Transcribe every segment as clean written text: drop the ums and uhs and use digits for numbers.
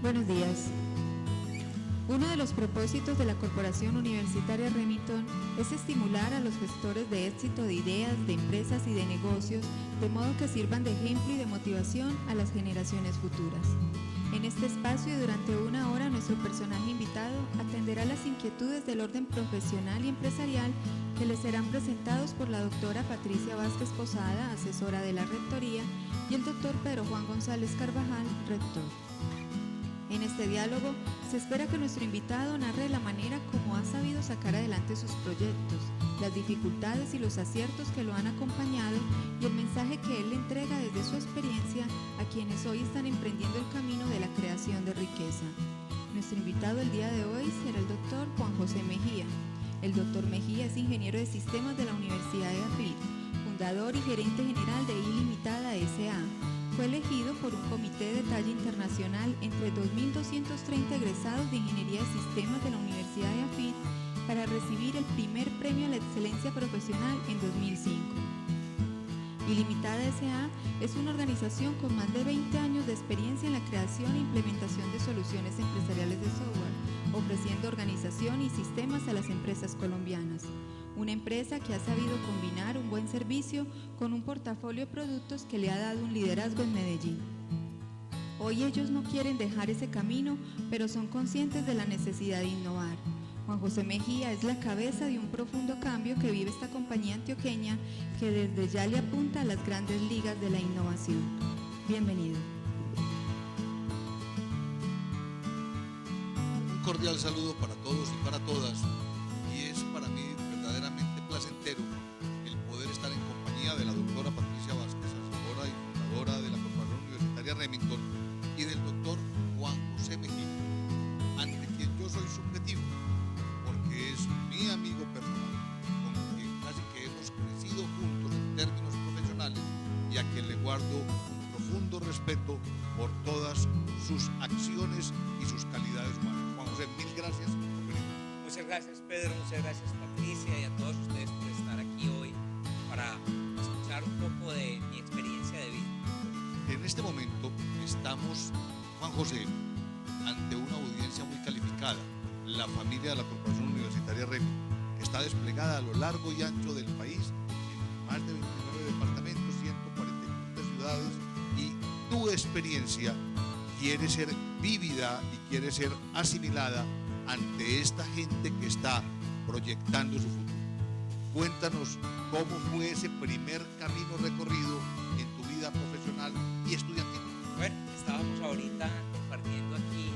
Buenos días. Uno de los propósitos de la Corporación Universitaria Remington es estimular a los gestores de éxito de ideas, de empresas y de negocios, de modo que sirvan de ejemplo y de motivación a las generaciones futuras. En este espacio y durante una hora, nuestro personaje invitado atenderá las inquietudes del orden profesional y empresarial que les serán presentados por la doctora Patricia Vázquez Posada, asesora de la Rectoría, y el doctor Pedro Juan González Carvajal, rector. En este diálogo se espera que nuestro invitado narre la manera como ha sabido sacar adelante sus proyectos, las dificultades y los aciertos que lo han acompañado y el mensaje que él le entrega desde su experiencia a quienes hoy están emprendiendo el camino de la creación de riqueza. Nuestro invitado el día de hoy será el doctor Juan José Mejía. El doctor Mejía es ingeniero de sistemas de la Universidad de AFIT, fundador y gerente general de Ilimitada S.A. Fue elegido por un comité de talla internacional entre 2.230 egresados de Ingeniería de Sistemas de la Universidad de AFIT para recibir el primer premio a la excelencia profesional en 2005. Ilimitada S.A. es una organización con más de 20 años de experiencia en la creación e implementación de soluciones empresariales de software, ofreciendo organización y sistemas a las empresas colombianas. Una empresa que ha sabido combinar un buen servicio con un portafolio de productos que le ha dado un liderazgo en Medellín. Hoy ellos no quieren dejar ese camino, pero son conscientes de la necesidad de innovar. Juan José Mejía es la cabeza de un profundo cambio que vive esta compañía antioqueña que desde ya le apunta a las grandes ligas de la innovación. Bienvenido. Un cordial saludo para todos y para todas, y es para mí verdaderamente placentero el poder estar en compañía de la doctora Patricia Vázquez, asesora y fundadora de la Corporación Universitaria Remington, y del doctor Juan José Mejía, ante quien yo soy subjetivo, porque es mi amigo personal, con quien casi que hemos crecido juntos en términos profesionales y a quien le guardo un profundo respeto por todas sus acciones y sus calidades humanas. Juan José, mil gracias por venir. Muchas gracias, Pedro, muchas gracias, Patricia, y a todos ustedes por estar aquí hoy para escuchar un poco de mi experiencia de vida. En este momento estamos, Juan José, ante una audiencia muy calificada, la familia de la Corporación Universitaria Remington, que está desplegada a lo largo y ancho del país, en más de 29 departamentos, 145 ciudades, y tu experiencia quiere ser vívida y quiere ser asimilada ante esta gente que está proyectando su futuro. Cuéntanos cómo fue ese primer camino recorrido en tu vida profesional y estudiantil. Bueno, estábamos ahorita compartiendo aquí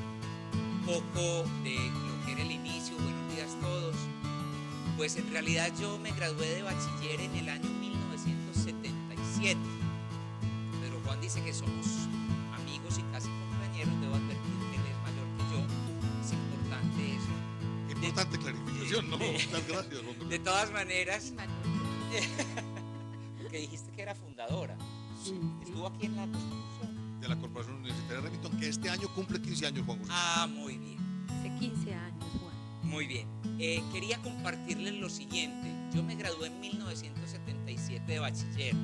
un poco de lo que era el inicio. Buenos días a todos. Pues en realidad yo me gradué de bachiller en el año 1977. Pedro Juan dice que somos amigos y casi compañeros. Debo advertir que él es mayor que yo. Es importante eso. Importante clarificación, ¿no? Muchas gracias, Juan. De todas maneras, porque dijiste que era fundadora. Sí. Estuvo aquí en la construcción De la Corporación Universitaria Remington, que este año cumple 15 años, Juan José. Ah, muy bien. Hace 15 años, Juan. Muy bien. Quería compartirles lo siguiente. Yo me gradué en 1977 de bachiller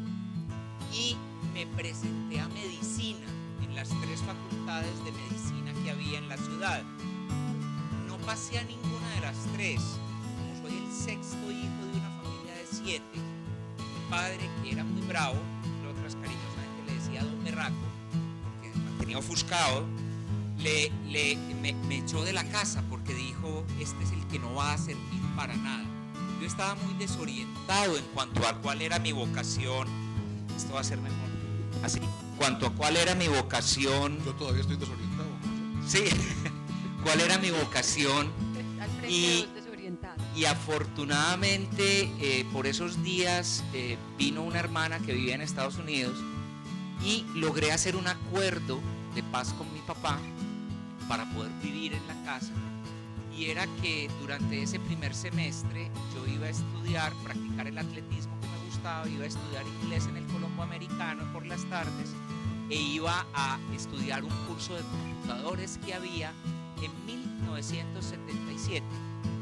y me presenté a medicina en las 3 facultades de medicina que había en la ciudad. No pasé a ninguna de las 3. Como soy el 6º hijo de una familia de 7, mi padre, que era muy bravo, otras cariñosamente le decía Don Berraco, porque me mantenía ofuscado, me echó de la casa porque dijo: este es el que no va a servir para nada. Yo estaba muy desorientado en cuanto a cuál era mi vocación. Esto va a ser mejor así. En cuanto a cuál era mi vocación. Yo todavía estoy desorientado. Sí, cuál era mi vocación. Y Y afortunadamente por esos días vino una hermana que vivía en Estados Unidos y logré hacer un acuerdo de paz con mi papá para poder vivir en la casa, y era que durante ese primer semestre yo iba a estudiar, practicar el atletismo que me gustaba, iba a estudiar inglés en el Colombo Americano por las tardes e iba a estudiar un curso de computadores que había en 1977.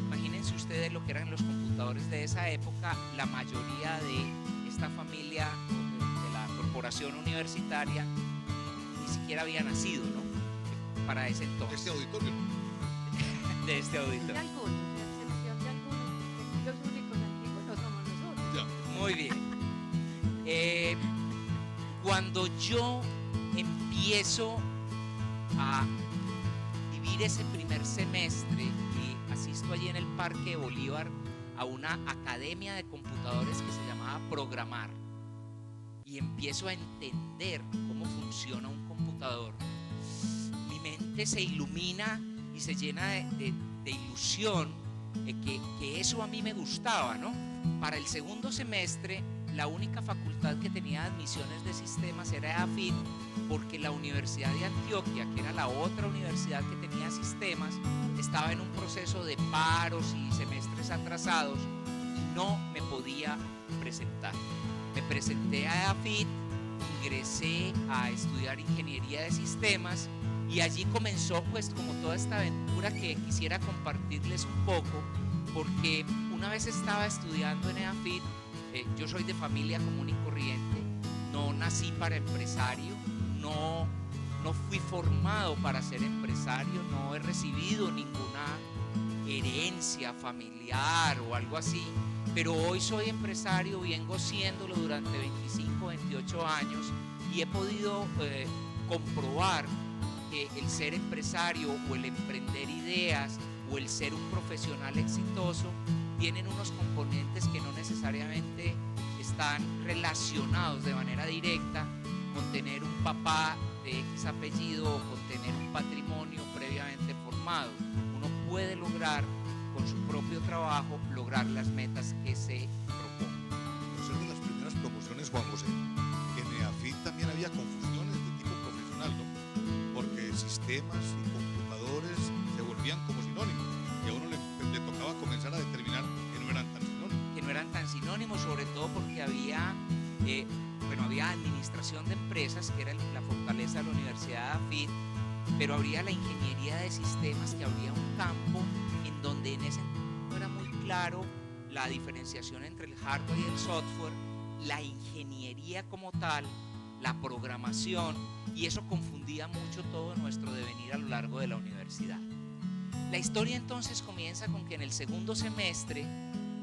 Imagínense ustedes lo que eran los computadores de esa época. La mayoría de esta familia de la corporación universitaria ni siquiera había nacido, ¿no? para ese entonces. Este auditorio, ¿no? De este De auditorio. algunos, a excepción de algunos, porque los únicos antiguos no somos nosotros. Ya. Muy bien. Cuando yo empiezo a vivir ese primer semestre y asisto allí en el Parque Bolívar a una academia de computadores que se llamaba Programar y empiezo a entender cómo funciona un computador, mi mente se ilumina y se llena de ilusión, que eso a mí me gustaba, ¿no? Para el segundo semestre, la única facultad que tenía admisiones de sistemas era EAFIT, porque la Universidad de Antioquia, que era la otra universidad que tenía sistemas, estaba en un proceso de paros y semestres atrasados y no me podía presentar. Me presenté a EAFIT, ingresé a estudiar ingeniería de sistemas y allí comenzó pues como toda esta aventura que quisiera compartirles un poco, porque una vez estaba estudiando en EAFIT. Yo soy de familia común y corriente, no nací para empresario, no fui formado para ser empresario, no he recibido ninguna herencia familiar o algo así, pero hoy soy empresario, vengo siéndolo durante 25, 28 años y he podido comprobar que el ser empresario o el emprender ideas o el ser un profesional exitoso tienen unos componentes que no necesariamente están relacionados de manera directa con tener un papá de X apellido o con tener un patrimonio previamente formado. Uno puede lograr con su propio trabajo lograr las metas que se proponga. Por ser de las primeras promociones, Juan José, en EAFIT también había confusiones de tipo profesional, ¿no? Porque sistemas y computadores se volvían como sinónimos y a uno le tocaba comenzar a determinar que no eran tan sinónimos. Que no eran tan sinónimos, sobre todo porque había administración de empresas, que era la fortaleza de la Universidad de AFIT, pero habría la ingeniería de sistemas, que habría un campo en donde en ese momento era muy claro la diferenciación entre el hardware y el software, la ingeniería como tal, la programación, y eso confundía mucho todo nuestro devenir a lo largo de la universidad. La historia entonces comienza con que en el segundo semestre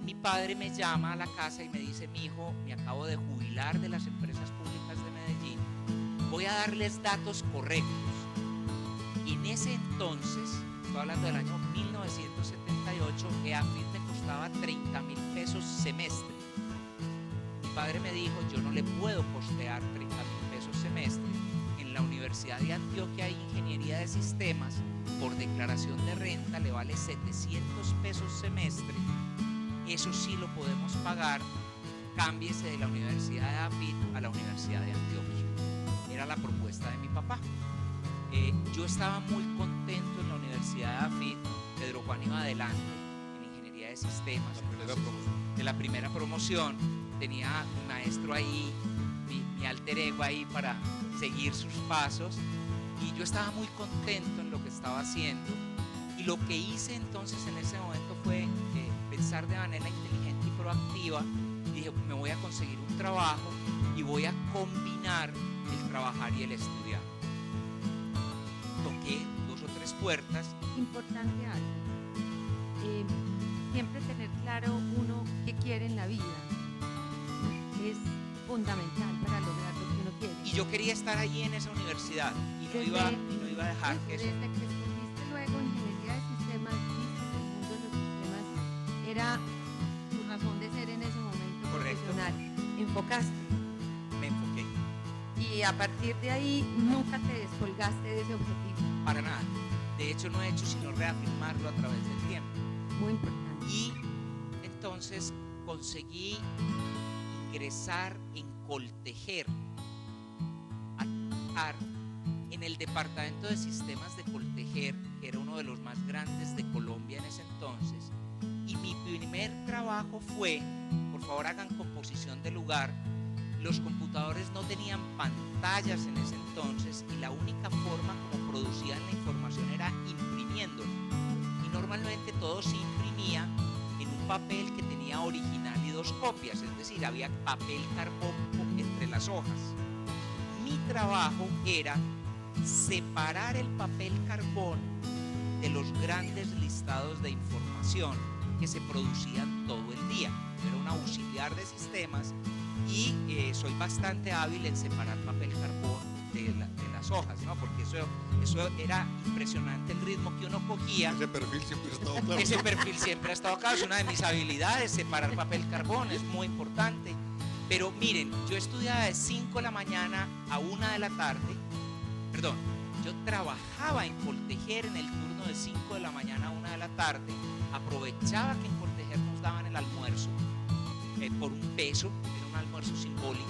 mi padre me llama a la casa y me dice: mi hijo, me acabo de jubilar de las empresas públicas de Medellín, voy a darles datos correctos. Y en ese entonces, estoy hablando del año 1978, EAFIT me costaba 30.000 pesos semestre. Mi padre me dijo: yo no le puedo costear 30.000 pesos semestre. En la Universidad de Antioquia hay ingeniería de sistemas, por declaración de renta le vale 700 pesos semestre. Eso sí lo podemos pagar, cámbiese de la Universidad de AFIT a la Universidad de Antioquia. Era la propuesta de mi papá. Yo estaba muy contento en la Universidad de AFIT. Pedro Juan iba adelante en ingeniería de sistemas. De la primera promoción tenía mi maestro ahí, mi alter ego ahí para seguir sus pasos, y yo estaba muy contento en lo que estaba haciendo. Y lo que hice entonces en ese momento fue pensar de manera inteligente y proactiva, y dije: me voy a conseguir un trabajo y voy a combinar el trabajar y el estudiar. Toqué 2 o 3 puertas. Importante algo. Siempre tener claro uno qué quiere en la vida es fundamental para lograr lo que uno quiere. Y yo quería estar allí en esa universidad y no iba a dejar que eso. Desde que escogiste luego ingeniería de sistemas, viste que el mundo de los sistemas era tu razón de ser en ese momento. Correcto. Profesional. Enfocaste. Me enfoqué. Y a partir de ahí nunca te descolgaste de ese objetivo. Para nada. De hecho, no he hecho sino reafirmarlo a través del tiempo. Muy importante. Y entonces conseguí ingresar en Coltejer, a trabajar en el departamento de sistemas de Coltejer, que era uno de los más grandes de Colombia en ese entonces. Y mi primer trabajo fue, por favor hagan composición de lugar, los computadores no tenían pantallas en ese entonces y la única forma como producían la información era imprimiéndolo. Y normalmente todo se imprimía en un papel que tenía original y 2 copias, es decir, había papel carbón entre las hojas. Mi trabajo era separar el papel carbón de los grandes listados de información que se producían todo el día. Yo era un auxiliar de sistemas y soy bastante hábil en separar papel carbón de las hojas, ¿no? Porque eso era impresionante el ritmo que uno cogía. Ese perfil siempre ha estado claro. Ese perfil siempre ha estado claro, es una de mis habilidades, separar papel carbón, es muy importante. Pero miren, yo estudiaba de 5 de la mañana a 1 de la tarde, perdón, yo trabajaba en Coltejer en el turno de 5 de la mañana a 1 de la tarde, aprovechaba que en Coltejer nos daban el almuerzo por un peso, era un almuerzo simbólico,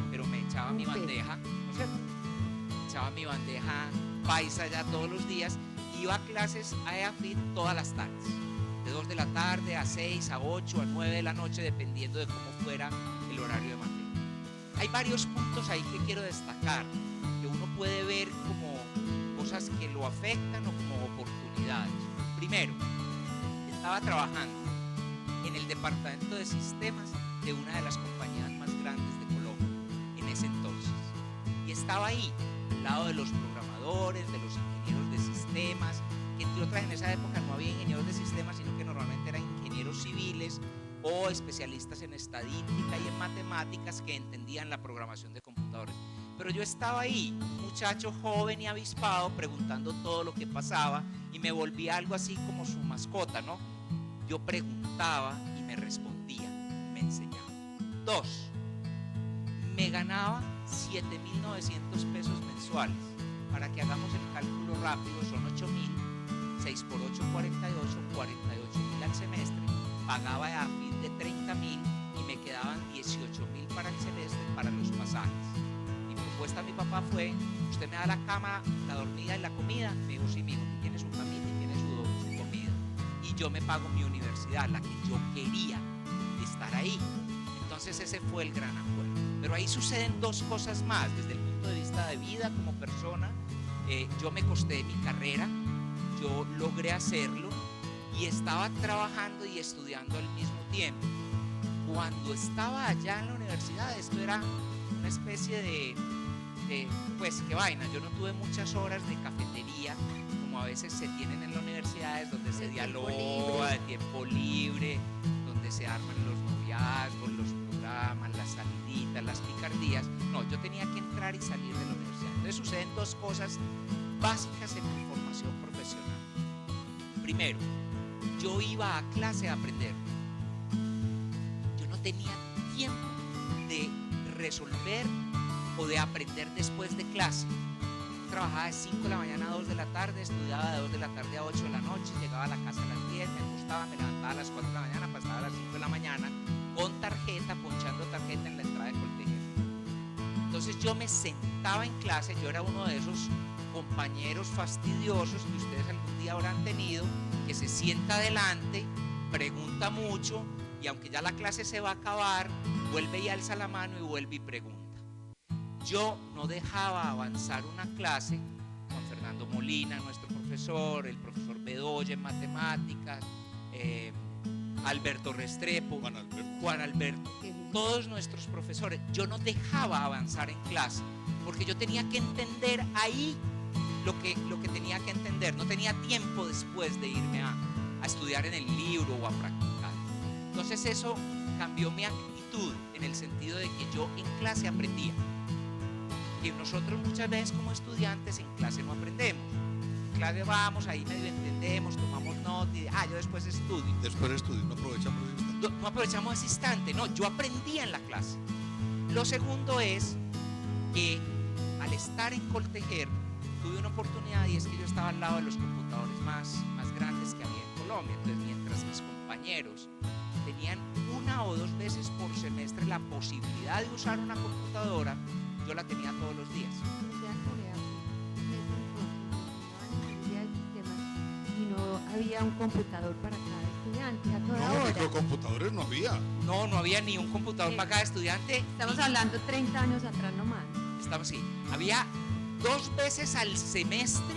pero me echaba mi bandeja, ¿no es cierto? Echaba mi bandeja paisa ya todos los días, iba a clases a EAFIT todas las tardes, de 2 de la tarde a 6, a 8, a 9 de la noche, dependiendo de cómo fuera el horario de materia. Hay varios puntos ahí que quiero destacar, que uno puede ver como cosas que lo afectan o como oportunidades. Primero, estaba trabajando en el departamento de sistemas de una de las compañías más grandes de Colombia en ese entonces, y estaba ahí al lado de los programadores, de los ingenieros de sistemas, que entre otras en esa época no había ingenieros de sistemas, sino que normalmente eran ingenieros civiles o especialistas en estadística y en matemáticas que entendían la programación de computadores. Pero yo estaba ahí, un muchacho joven y avispado, preguntando todo lo que pasaba, y me volví algo así como su mascota, ¿no? Yo preguntaba y me respondía, me enseñaba. 2, me ganaba 7.900 pesos mensuales. Para que hagamos el cálculo rápido, son 8.000, 6 por 8, 48.000 al semestre. Pagaba EAFIT de 30.000 y me quedaban 18.000 para el semestre para los pasajes. Mi propuesta a mi papá fue: usted me da la cama, la dormida y la comida. Me dijo: sí, mi hijo, que tiene su camita y tiene su comida, y yo me pago mi universidad, la que yo quería, estar ahí. Entonces ese fue el gran acuerdo. Pero ahí suceden 2 cosas más desde el punto de vista de vida como persona. Yo me costé mi carrera, yo logré hacerlo y estaba trabajando y estudiando al mismo tiempo. Cuando estaba allá en la universidad, esto era una especie de pues qué vaina, yo no tuve muchas horas de cafetería como a veces se tienen en las universidades, donde se dialoga de tiempo libre, donde se arman los noviazgos, los programas, las saliditas, las picardías. No, yo tenía que entrar y salir de la universidad. Entonces suceden 2 cosas básicas en mi formación profesional. Primero, yo iba a clase a aprender. Yo no tenía tiempo de resolver o de aprender después de clase. Trabajaba de 5 de la mañana a 2 de la tarde, estudiaba de 2 de la tarde a 8 de la noche, llegaba a la casa a las 10, me acostaba, me levantaba a las 4 de la mañana, pasaba a las 5 de la mañana con tarjeta, ponchando tarjeta en la entrada de Coltejer. Entonces yo me sentaba en clase, yo era uno de esos compañeros fastidiosos que ustedes algún día habrán tenido, que se sienta adelante, pregunta mucho, y aunque ya la clase se va a acabar, vuelve y alza la mano y vuelve y pregunta. Yo no dejaba avanzar una clase con Fernando Molina, nuestro profesor, el profesor Bedoya en matemáticas, Alberto Restrepo, Juan Alberto, todos nuestros profesores. Yo no dejaba avanzar en clase porque yo tenía que entender ahí lo que tenía que entender. No tenía tiempo después de irme a estudiar en el libro o a practicar. Entonces eso cambió mi actitud en el sentido de que yo en clase aprendía. Y nosotros muchas veces como estudiantes en clase no aprendemos. En clase vamos, ahí medio entendemos, tomamos nota y yo después estudio. Después estudio, no aprovechamos ese instante. No aprovechamos ese instante, no, yo aprendía en la clase. Lo segundo es que al estar en Coltejer tuve una oportunidad, y es que yo estaba al lado de los computadores más grandes que había en Colombia. Entonces mientras mis compañeros tenían 1 o 2 veces por semestre la posibilidad de usar una computadora, yo la tenía todos los días. Y no había un computador para cada estudiante a toda No, hora. microcomputadores no había. No había ni un computador para cada estudiante. Estamos hablando 30 años atrás nomás. Estamos así. Había 2 veces al semestre.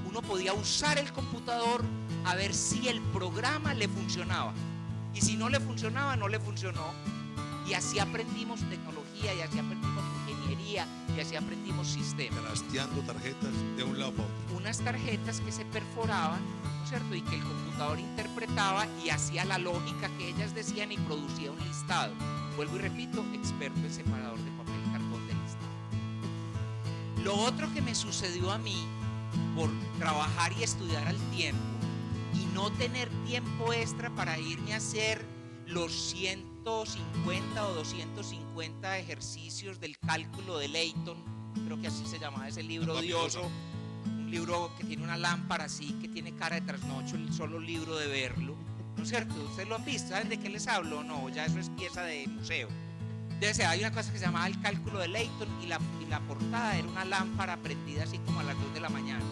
Uno podía usar el computador a ver si el programa le funcionaba. Y si no le funcionaba, no le funcionó. Y así aprendimos tecnología, y así aprendimos ingeniería, ingeniería y así aprendimos sistemas. Trasteando tarjetas de un lado para otro. Unas tarjetas que se perforaban, ¿no es cierto? Y que el computador interpretaba y hacía la lógica que ellas decían y producía un listado. Vuelvo y repito, experto en separador de papel y cartón de listado. Lo otro que me sucedió a mí por trabajar y estudiar al tiempo y no tener tiempo extra para irme a hacer los 150 o 250 ejercicios del cálculo de Layton, creo que así se llamaba ese libro odioso, un libro que tiene una lámpara así, que tiene cara de trasnocho, el solo libro de verlo, ¿no es cierto? ¿Ustedes lo han visto? ¿Saben de qué les hablo? No, ya eso es pieza de museo. Debe ser, hay una cosa que se llamaba el cálculo de Layton y la portada era una lámpara prendida así como a las 2 de la mañana.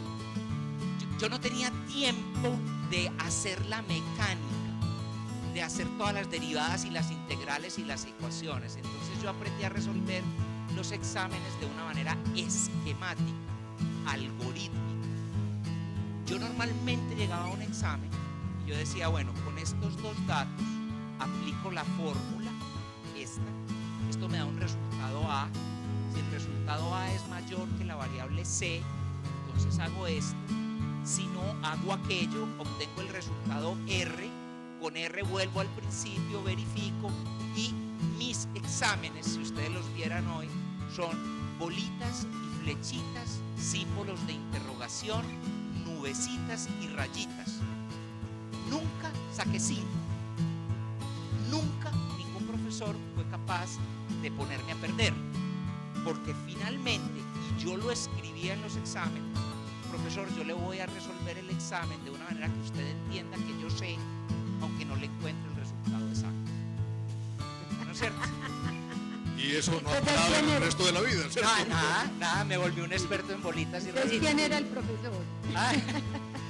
Yo no tenía tiempo de hacer la mecánica, de hacer todas las derivadas y las integrales y las ecuaciones. Entonces yo aprendí a resolver los exámenes de una manera esquemática, algorítmica. Yo normalmente llegaba a un examen y yo decía, bueno, con estos dos datos aplico la fórmula, esto me da un resultado A. Si el resultado A es mayor que la variable C, entonces hago esto. Si no, hago aquello, obtengo el resultado R. Con R vuelvo al principio, verifico y mis exámenes, si ustedes los vieran hoy, son bolitas y flechitas, símbolos de interrogación, nubecitas y rayitas. Nunca saqué 5. Nunca ningún profesor fue capaz de ponerme a perder, porque finalmente, y yo lo escribía en los exámenes, profesor, yo le voy a resolver el examen de una manera que usted entienda que yo sé, aunque no le encuentre el resultado exacto. ¿No es cierto? Y eso no ha parado en el resto de la vida, ¿cierto? Nada, me volví un experto en bolitas y Entonces, rayitas. ¿quién era el profesor?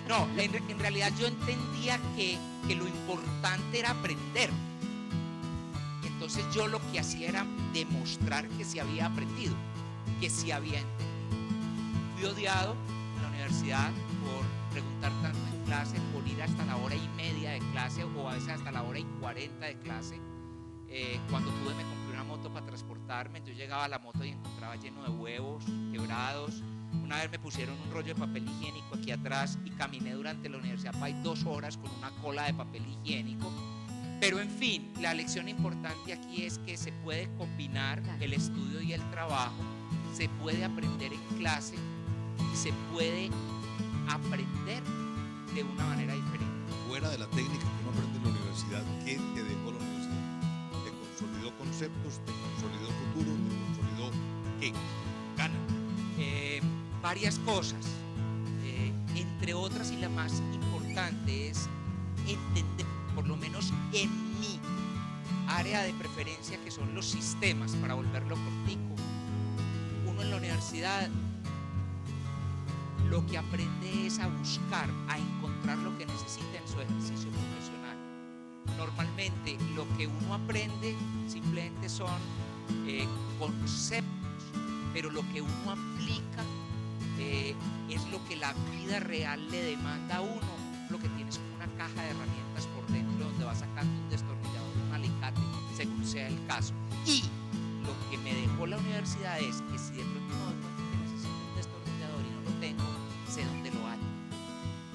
No, en realidad yo entendía que lo importante era aprender. Y entonces yo lo que hacía era demostrar que sí había aprendido, que sí había entendido. Fui odiado en la universidad por preguntar tanto en clase, por ir hasta la hora y media de clase o a veces hasta la hora y 40 de clase. Cuando pude me compré una moto para transportarme, entonces llegaba a la moto y encontraba lleno de huevos, quebrados. Una vez me pusieron un rollo de papel higiénico aquí atrás y caminé durante la Universidad Pay 2 horas con una cola de papel higiénico. Pero en fin, la lección importante aquí es que se puede combinar el estudio y el trabajo, se puede aprender en clase y se puede aprender de una manera diferente. Fuera de la técnica que uno aprende en la universidad, ¿qué te dejó la universidad? ¿Te consolidó conceptos? ¿Te consolidó futuro? ¿Te consolidó qué? Gana. Varias cosas, entre otras y la más importante es entender, por lo menos en mi área de preferencia, que son los sistemas, para volverlo cortico. Uno en la universidad lo que aprende es a buscar, a encontrar lo que necesita en su ejercicio profesional. Normalmente lo que uno aprende simplemente son conceptos, pero lo que uno aplica es lo que la vida real le demanda a uno. Lo que tienes como una caja de herramientas por dentro donde vas sacando un destornillador, un alicate, según sea el caso. Y lo que me dejó la universidad es que si de pronto me doy cuenta que necesito un destornillador y no lo tengo, sé dónde lo hay.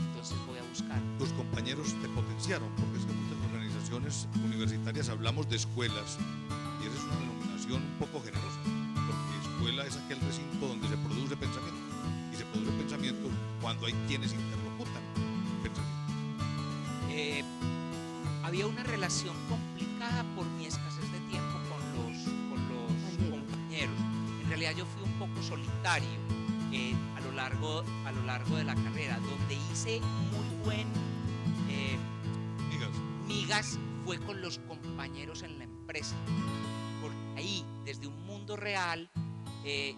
Entonces voy a buscar. Tus compañeros te potenciaron, porque es que muchas organizaciones universitarias hablamos de escuelas y esa es una denominación un poco generosa, porque escuela es aquel recinto donde se produce pensamiento y se produce pensamiento cuando hay quienes interlocutan pensamiento. Había una relación complicada por mi escasez de tiempo con los compañeros. En realidad yo fui un poco solitario a lo largo de la carrera. Donde hice muy buen migas fue con los compañeros en la empresa. Porque ahí, desde un mundo real,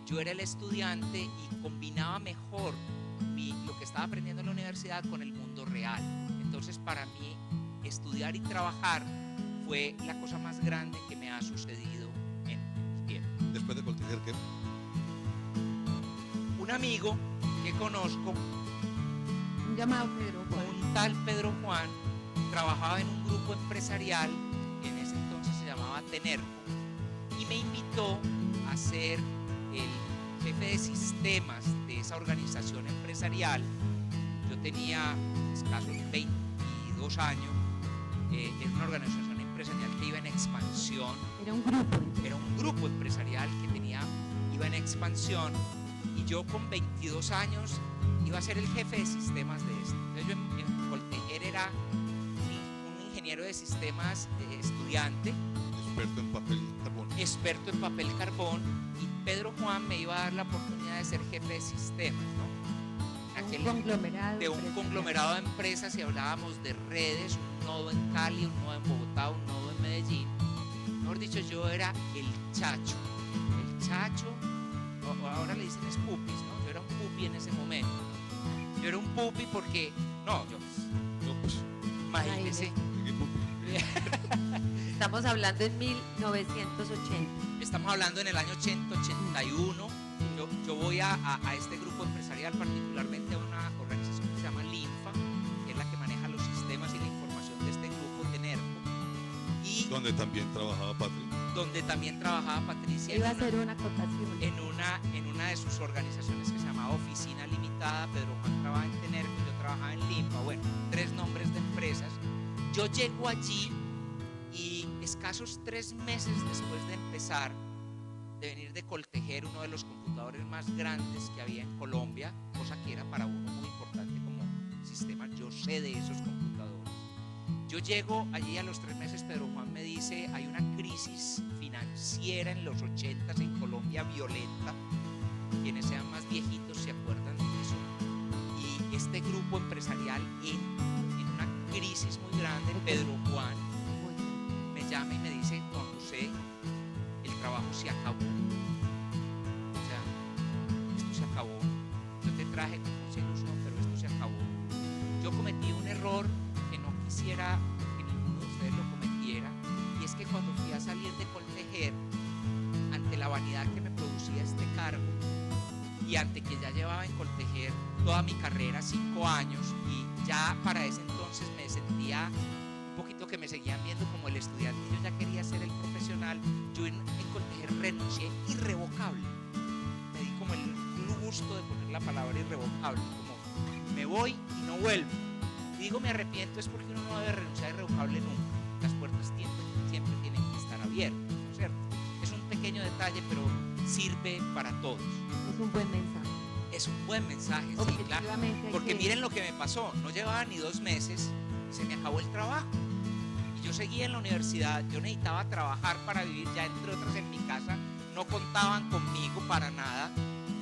yo era el estudiante y combinaba mejor lo que estaba aprendiendo en la universidad con el mundo real. Entonces, para mí, estudiar y trabajar fue la cosa más grande que me ha sucedido en el tiempo. Después de Coltiger, ¿qué? Un amigo que conozco, Un llamado Pedro Juan. un tal Pedro Juan, trabajaba en un grupo empresarial, en ese entonces se llamaba Tenerco, y me invitó a ser el sistemas de esa organización empresarial. Yo tenía escasos 22 años, era una organización empresarial que iba en expansión. Era un grupo. Era un grupo empresarial que iba en expansión, y yo con 22 años iba a ser el jefe de sistemas de esto. Entonces yo en Coltejer era un ingeniero de sistemas estudiante, Experto en papel y carbón. experto en papel carbón, y Pedro Juan me iba a dar la oportunidad de ser jefe de sistemas, ¿no? Un conglomerado. De un conglomerado de empresas, y hablábamos de redes, un nodo en Cali, un nodo en Bogotá, un nodo en Medellín. Mejor dicho, yo era el chacho, ahora le dicen es pupis, ¿no? Yo era un pupi en ese momento, ¿no? Yo era un pupi porque, no, yo Pues, imagínese, ¿qué pupi? Estamos hablando en 1980. estamos hablando en el año 81. Yo voy a este grupo empresarial, particularmente a una organización que se llama Linfa, que es la que maneja los sistemas y la información de este grupo, Tenerco, y Donde también trabajaba Patria. donde también trabajaba Patricia Iba a hacer una acotación. en una de sus organizaciones que se llamaba Oficina Limitada. Pedro Juan trabajaba en Tenerco, yo trabajaba en Linfa, bueno, 3 nombres de empresas. Yo llego allí y escasos 3 meses después de empezar, de venir de Coltejer, uno de los computadores más grandes que había en Colombia, cosa que era para uno muy importante como sistema, yo sé de esos computadores. Yo llego allí a los 3 meses, Pedro Juan me dice, hay una crisis financiera en los 80s en Colombia violenta, quienes sean más viejitos se acuerdan de eso, y este grupo empresarial en una crisis muy grande. Pedro Juan me llama y me dice, Juan José, el trabajo se acabó, o sea, esto se acabó, yo te traje con mucha ilusión, pero esto se acabó. Yo cometí un error que no quisiera que ninguno de ustedes lo cometiera, y es que cuando fui a salir de Coltejer, ante la vanidad que me producía este cargo, y ante que ya llevaba en Coltejer toda mi carrera, 5 años, y ya para ese entonces me sentía un poquito que me seguían viendo como el estudiante, yo ya quería ser el profesional. Yo en Coltejer renuncié irrevocable, me di como el gusto de poner la palabra irrevocable, como me voy y no vuelvo. Y digo me arrepiento es porque uno no debe renunciar irrevocable nunca, las puertas siempre tienen que estar abiertas, ¿no es cierto? Es un pequeño detalle, pero sirve para todos. Es un buen mensaje. Es un buen mensaje, sí, claro. Objetivamente hay Porque que- miren lo que me pasó, no llevaba ni 2 meses y se me acabó el trabajo. Y yo seguía en la universidad, yo necesitaba trabajar para vivir, ya entre otras en mi casa no contaban conmigo para nada.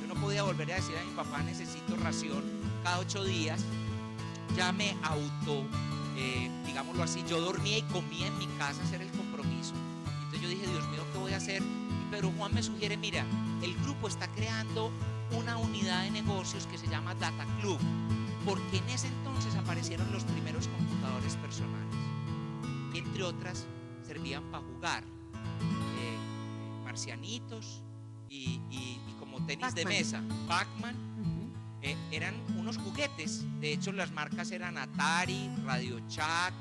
Yo no podía volver a decir a mi papá necesito ración cada 8 días. Ya me digámoslo así, yo dormía y comía en mi casa, ese era el compromiso. Entonces yo dije, Dios mío, ¿qué voy a hacer? Pero Juan me sugiere, mira, el grupo está creando una unidad de negocios que se llama Data Club, porque en ese entonces aparecieron los primeros computadores personales, que entre otras servían para jugar, marcianitos y como tenis de Pac-Man. mesa, Pac-Man. Ujú. Eran unos juguetes, de hecho las marcas eran Atari, Radio Shack,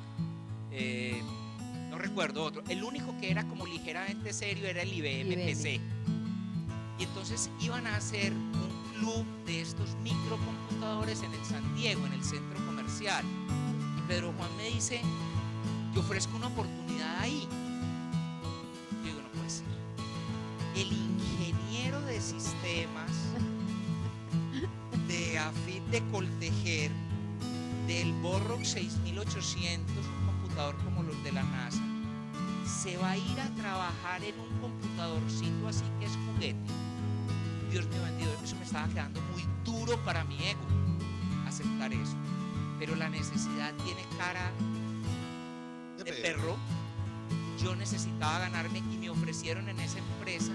no recuerdo otro. El único que era como ligeramente serio era el IBM IBM. PC. Y entonces iban a hacer un club de estos microcomputadores en el San Diego, en el centro comercial. Y Pedro Juan me dice, yo ofrezco una oportunidad ahí. Yo digo, no puede ser. El ingeniero de sistemas de AFIT de Coltejer, del Borrock 6800, un computador como los de la NASA, se va a ir a trabajar en un computadorcito así que es juguete. Dios mío bendito, eso me estaba quedando muy duro para mi ego aceptar eso. Pero la necesidad tiene cara de perro. Yo necesitaba ganarme y me ofrecieron en esa empresa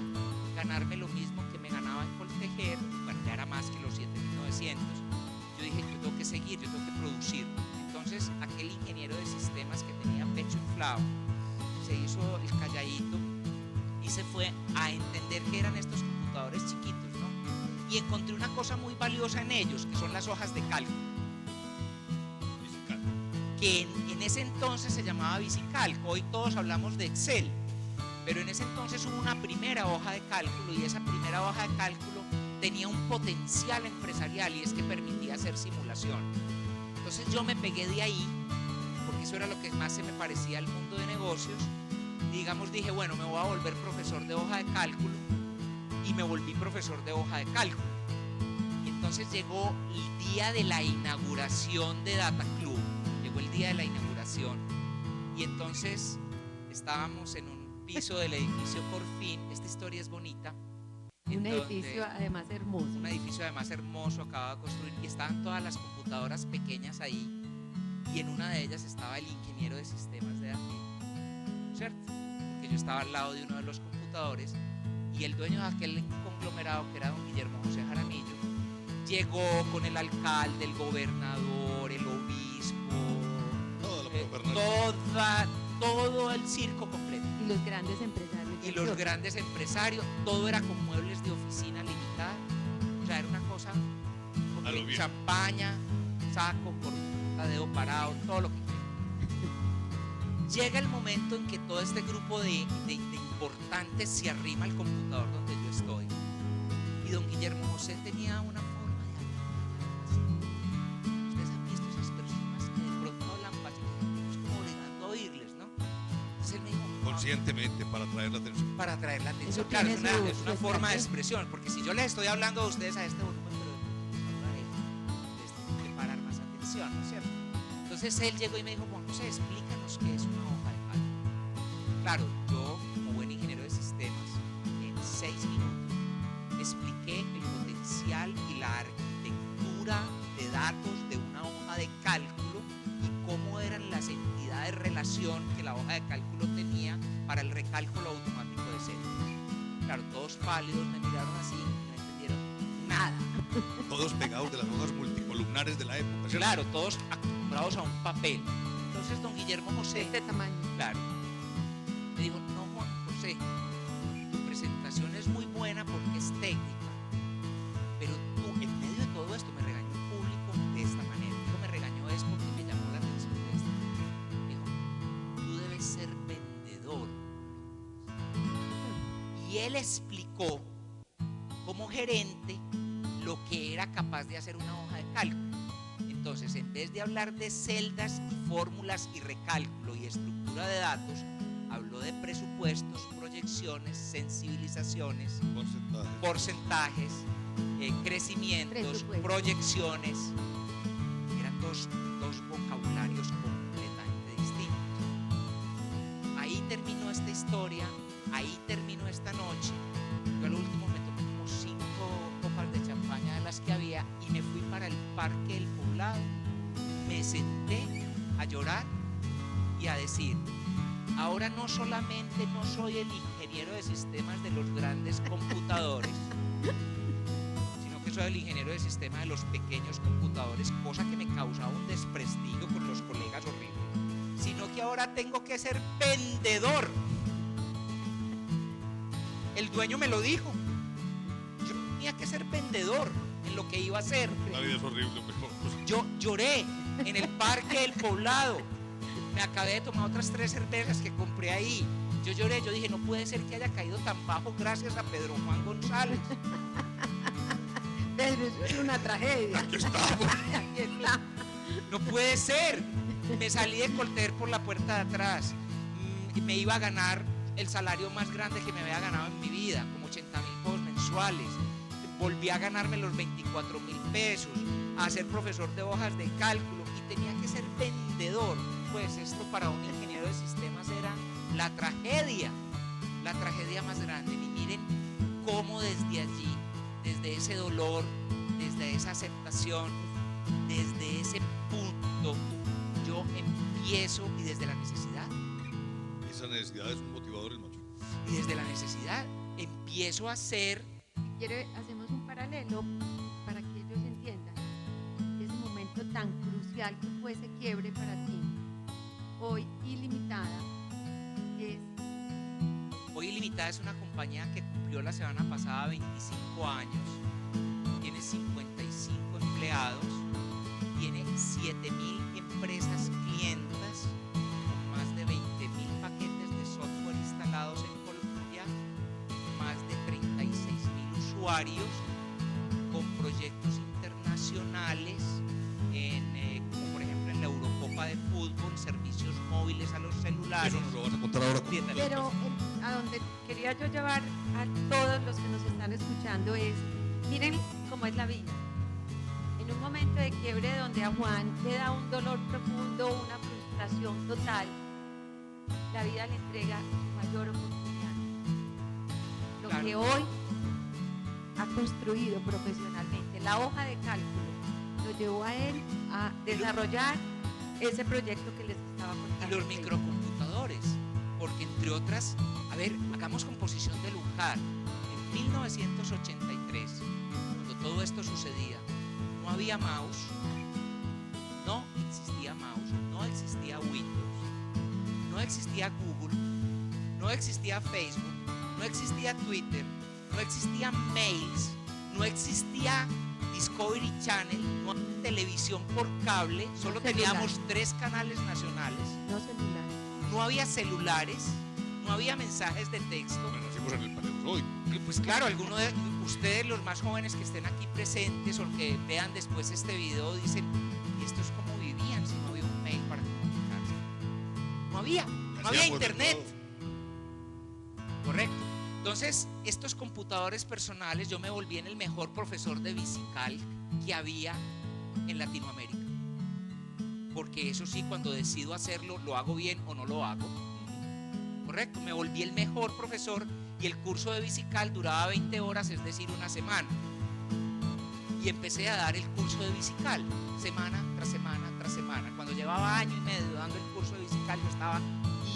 ganarme lo mismo que me ganaba en Coltejer, bueno, ya era más que los 7.900. Yo dije, yo tengo que seguir, yo tengo que producir. Entonces, aquel ingeniero de sistemas que tenía pecho inflado se hizo el calladito y se fue a entender que eran estos computadores chiquitos, ¿no? Y encontré una cosa muy valiosa en ellos, que son las hojas de cálculo, que en ese entonces se llamaba VisiCalc. Hoy todos hablamos de Excel, pero en ese entonces hubo una primera hoja de cálculo, y esa primera hoja de cálculo tenía un potencial empresarial y es que permitía hacer simulación. Entonces yo me pegué de ahí, porque eso era lo que más se me parecía al mundo de negocios. Y digamos, dije, bueno, me voy a volver profesor de hoja de cálculo, y me volví profesor de hoja de cálculo. Y entonces llegó el día de la inauguración de Data Club, llegó el día de la inauguración, y entonces estábamos en un piso del edificio Por Fin. Esta historia es bonita. Un edificio además hermoso. Un edificio además hermoso, acabado de construir, y estaban todas las computadoras pequeñas ahí, y en una de ellas estaba el ingeniero de sistemas de aquí, ¿cierto? Porque yo estaba al lado de uno de los computadores, y el dueño de aquel conglomerado, que era don Guillermo José Jaramillo, llegó con el alcalde, el gobernador, el obispo, todo el circo completo. Y los grandes empresarios. Y los grandes empresarios, todo era con muebles de oficina limitada. O sea, era una cosa con champaña, saco, corbata, dedo parado, todo lo que quieran. Llega el momento en que todo este grupo de importantes se arrima al computador donde yo estoy. Y don Guillermo José tenía una forma de hablar. Ustedes han visto esas personas que de pronto hablan básicamente como obligando a oírles, ¿no? Entonces él me dijo, conscientemente, para atraer la atención. Para atraer la atención, Eso claro, tiene es una forma de expresión, porque si yo les estoy hablando a ustedes a este volumen, pero les tengo que parar más atención, ¿no es cierto? Entonces él llegó y me dijo, Juan José, explícanos qué es una hoja de cálculo. Claro, yo, como buen ingeniero de sistemas, en 6 minutos expliqué el potencial y la arquitectura de datos de una hoja de cálculo y cómo eran las entidades de relación que la hoja de cálculo tenía para el recálculo automático de series. Claro, todos pálidos me miraron así y no entendieron nada. Todos pegados de las hojas multicolumnares de la época, ¿cierto? Claro, todos acostumbrados a un papel. Entonces don Guillermo José, Este tamaño. claro, me dijo, no, Juan José, tu presentación es muy buena porque es técnica, pero tú en medio de todo esto me regañó en público de esta manera. Dijo, me regañó es porque me llamó la atención de esta manera. Dijo, tú debes ser vendedor. Y él explicó como gerente lo que era capaz de hacer una hoja de cálculo. Entonces, en vez de hablar de celdas y fórmulas y recálculo y estructura de datos, habló de presupuestos, proyecciones, sensibilizaciones, porcentajes, crecimientos, proyecciones. Eran dos vocabularios completamente distintos. Ahí terminó esta historia, ahí terminó esta noche. Yo al último me tomé como 5 copas de champaña de las que había y me fui para el Parque del Poblado. Me senté a llorar y a decir, ahora no solamente no soy el ingeniero de sistemas de los grandes computadores, sino que soy el ingeniero de sistemas de los pequeños computadores, cosa que me causaba un desprestigio con los colegas horrible, sino que ahora tengo que ser vendedor. El dueño me lo dijo. Yo tenía que ser vendedor en lo que iba a hacer. La vida es horrible, mejor. Yo lloré en el Parque del Poblado. Me acabé de tomar otras 3 cervezas que compré ahí. Yo lloré, yo dije, no puede ser que haya caído tan bajo gracias a Pedro Juan González. Pedro, eso es una tragedia. Aquí estamos. Aquí está. No puede ser. Me salí de Colter por la puerta de atrás. Me iba a ganar el salario más grande que me había ganado en mi vida, como 80,000 pesos mensuales. Volví a ganarme los 24,000 pesos, a ser profesor de hojas de cálculo y tenía que ser vendedor. Pues esto para un ingeniero de sistemas era la tragedia más grande. Y miren cómo desde allí, desde ese dolor, desde esa aceptación, desde ese punto, yo empiezo, y desde la necesidad. Esa necesidad es un motivador, el macho. Y desde la necesidad empiezo a hacer. Hacemos un paralelo para que ellos entiendan ese momento tan crucial que fue ese quiebre para ti. Hoy Ilimitada es una compañía que cumplió la semana pasada 25 años, tiene 55 empleados, tiene 7,000 empresas clientas, con más de 20,000 paquetes de software instalados en Colombia, más de 36,000 usuarios proyectos internacionales, como por ejemplo en la Eurocopa de Fútbol, servicios móviles a los celulares. Eso nos lo vas a contar ahora. Bien, dale. Pero a donde quería yo llevar a todos los que nos están escuchando es, miren cómo es la vida. En un momento de quiebre donde a Juan le da un dolor profundo, una frustración total, la vida le entrega su mayor oportunidad. Lo Claro. que hoy ha construido profesionalmente, la hoja de cálculo, lo llevó a él a desarrollar ese proyecto que les estaba contando. Y los microcomputadores, porque entre otras, a ver, hagamos composición de lugar. En 1983, cuando todo esto sucedía, no había mouse, no existía Windows, no existía Google, no existía Facebook, no existía Twitter, no existían mails, no existía Discovery Channel, no había televisión por cable, solo teníamos 3 canales nacionales, No celular. no había celulares, no había mensajes de texto. Bueno, nacimos en el Paleozoico. Pues claro, algunos de ustedes, los más jóvenes que estén aquí presentes o que vean después este video, dicen, ¿y esto es cómo vivían si no había un mail para comunicarse? No había Hacíamos de internet. todo. Correcto. Entonces, estos computadores personales, yo me volví en el mejor profesor de VisiCalc que había en Latinoamérica. Porque eso sí, cuando decido hacerlo, lo hago bien o no lo hago. Correcto, me volví el mejor profesor y el curso de VisiCalc duraba 20 horas, es decir, una semana. Y empecé a dar el curso de VisiCalc, semana tras semana tras semana. Cuando llevaba año y medio dando el curso de VisiCalc, yo estaba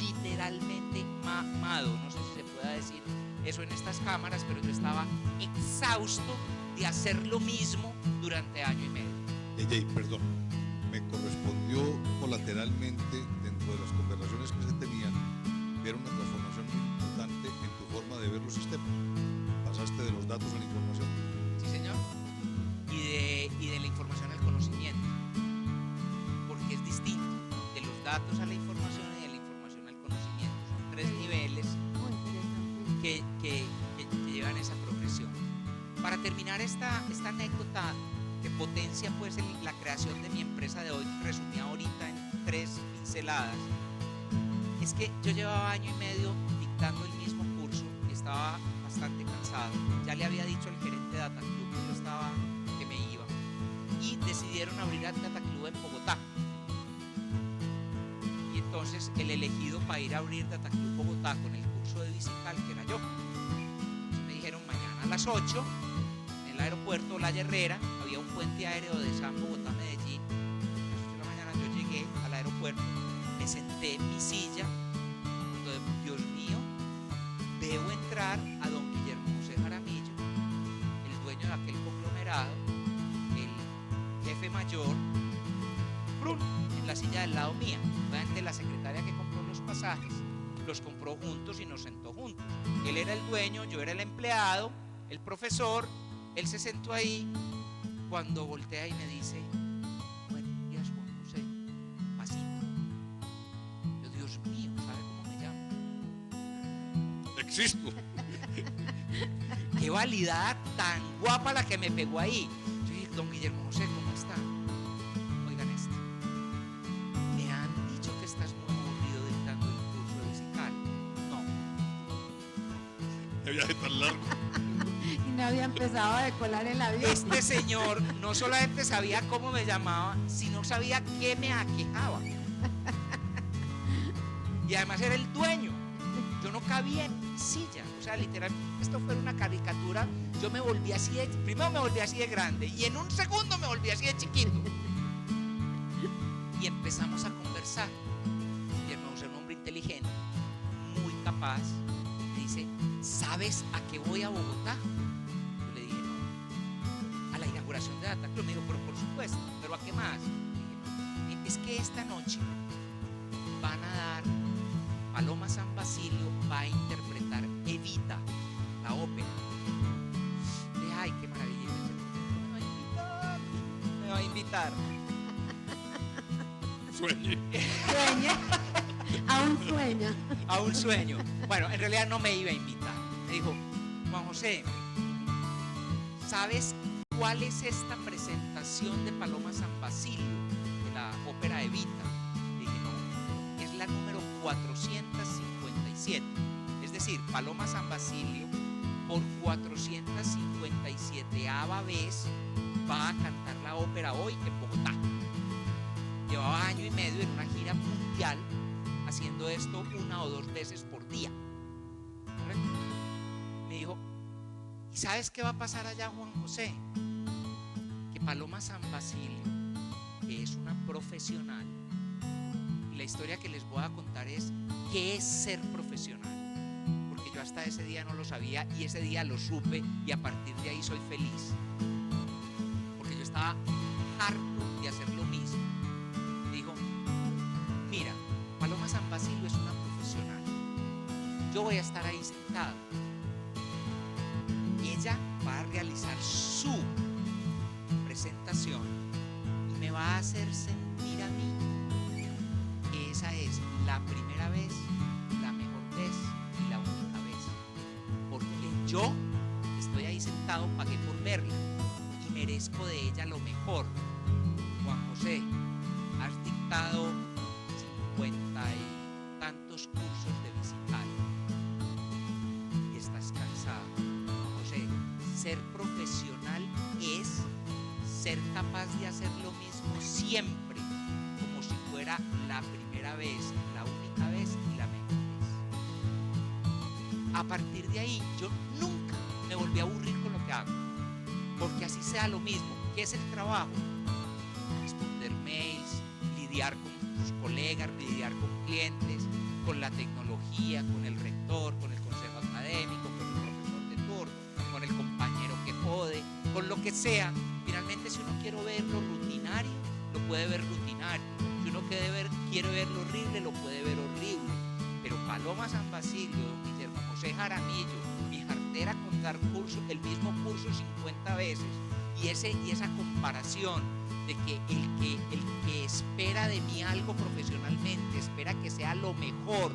literalmente mamado. No sé si se pueda decir eso en estas cámaras, pero yo estaba exhausto de hacer lo mismo durante año y medio. Jay, perdón, me correspondió colateralmente dentro de las conversaciones que se tenían ver una transformación muy importante en tu forma de ver los sistemas. Pasaste de los datos a la información. Sí, señor. Y de la información al conocimiento. Porque es distinto. De los datos a la información y de la información al conocimiento. Son 3 niveles Muy interesante. que llevan esa progresión. Para terminar esta anécdota que potencia pues la creación de mi empresa de hoy, resumida ahorita en 3 pinceladas, es que yo llevaba año y medio dictando el mismo curso y estaba bastante cansado. Ya le había dicho al gerente de Data Club que me iba. Y decidieron abrir el Data Club en Bogotá. Y entonces el elegido para ir a abrir Data Club Bogotá con el curso de VisiCalc era yo. Entonces me dijeron mañana a las 8 en el aeropuerto La Herrera, había un puente aéreo de San Bogotá Medellín. A las 8 de la mañana yo llegué al aeropuerto, me senté en mi silla, cuando, Dios mío, veo entrar a don Guillermo José Jaramillo, el dueño de aquel conglomerado, el jefe mayor, ¡prum!, en la silla del lado mía. Obviamente la secretaria que compró los pasajes los compró juntos y nos sentó juntos. Él era el dueño, yo era el empleado, el profesor. Él se sentó ahí. Cuando voltea y me dice, buenos días, Juan José, pasito. Yo, Dios mío, ¿sabe cómo me llamo? Existo. Qué validad tan guapa la que me pegó ahí. Yo dije, don Guillermo José, ¿cómo está? Oigan esto. Me han dicho que estás muy aburrido dictando el curso de VisiCalc. No. Qué viaje tan largo. Y no había empezado a decolar el avión. Este señor no solamente sabía cómo me llamaba, sino sabía qué me aquejaba. Y además era el dueño. Yo no cabía en mi silla. O sea, literalmente, esto fue una caricatura. Yo me volví así de... Primero me volví así de grande y en un segundo me volví así de chiquito. Y empezamos a conversar. Guillermo José, un hombre inteligente, muy capaz, me dice, ¿sabes a qué voy a Bogotá? Yo le dije, no. A la inauguración de Data Club. Me dijo, pero por supuesto, ¿pero a qué más? Le dije, no. Es que esta noche van a dar, Paloma San Basilio va a interpretar Evita, la ópera. Le dije, ay, qué maravilla. Y me dice, me va a invitar. Sueñe. Sueña. Aún sueña. A un sueño. Bueno, en realidad no me iba a invitar. Me dijo, Juan José, ¿sabes ¿cuál es esta presentación de Paloma San Basilio, de la ópera Evita? Le dije, no, es la número 457. Es decir, Paloma San Basilio, por 457ª vez, va a cantar la ópera hoy en Bogotá. Llevaba año y medio en una gira mundial haciendo esto 1 o 2 veces por día. ¿Correcto? Me dijo, ¿y sabes qué va a pasar allá, Juan José? Que Paloma San Basilio, que es una profesional, y la historia que les voy a contar es qué es ser profesional, porque yo hasta ese día no lo sabía y ese día lo supe y a partir de ahí soy feliz, porque yo estaba harto de hacer lo mismo. Me dijo, mira, Paloma San Basilio es una profesional, yo voy a estar ahí sentado, ella va a realizar su presentación y me va a hacer sentir a mí que esa es la primera vez, la mejor vez y la única vez, porque yo estoy ahí sentado, pagué por verla y merezco de ella lo mejor. Juan José, has dictado 50 y tantos cursos de visitar y estás cansado. Juan José, ser profesional es ser capaz de hacer lo mismo siempre, como si fuera la primera vez, la única vez y la mejor vez. A partir de ahí, yo nunca me volví a aburrir con lo que hago, porque así sea lo mismo. ¿Qué es el trabajo? Responder mails, lidiar con tus colegas, lidiar con clientes, con la tecnología, con el rector, con el consejo académico, con el profesor de turno, con el compañero que jode, con lo que sea. Finalmente, si uno quiere ver lo rutinario, lo puede ver rutinario. Si uno quiere ver lo horrible, lo puede ver horrible. Pero Paloma San Basilio, don Guillermo José Jaramillo, mi jartera con dar curso, el mismo curso 50 veces, y esa comparación de que el que espera de mí algo profesionalmente, espera que sea lo mejor,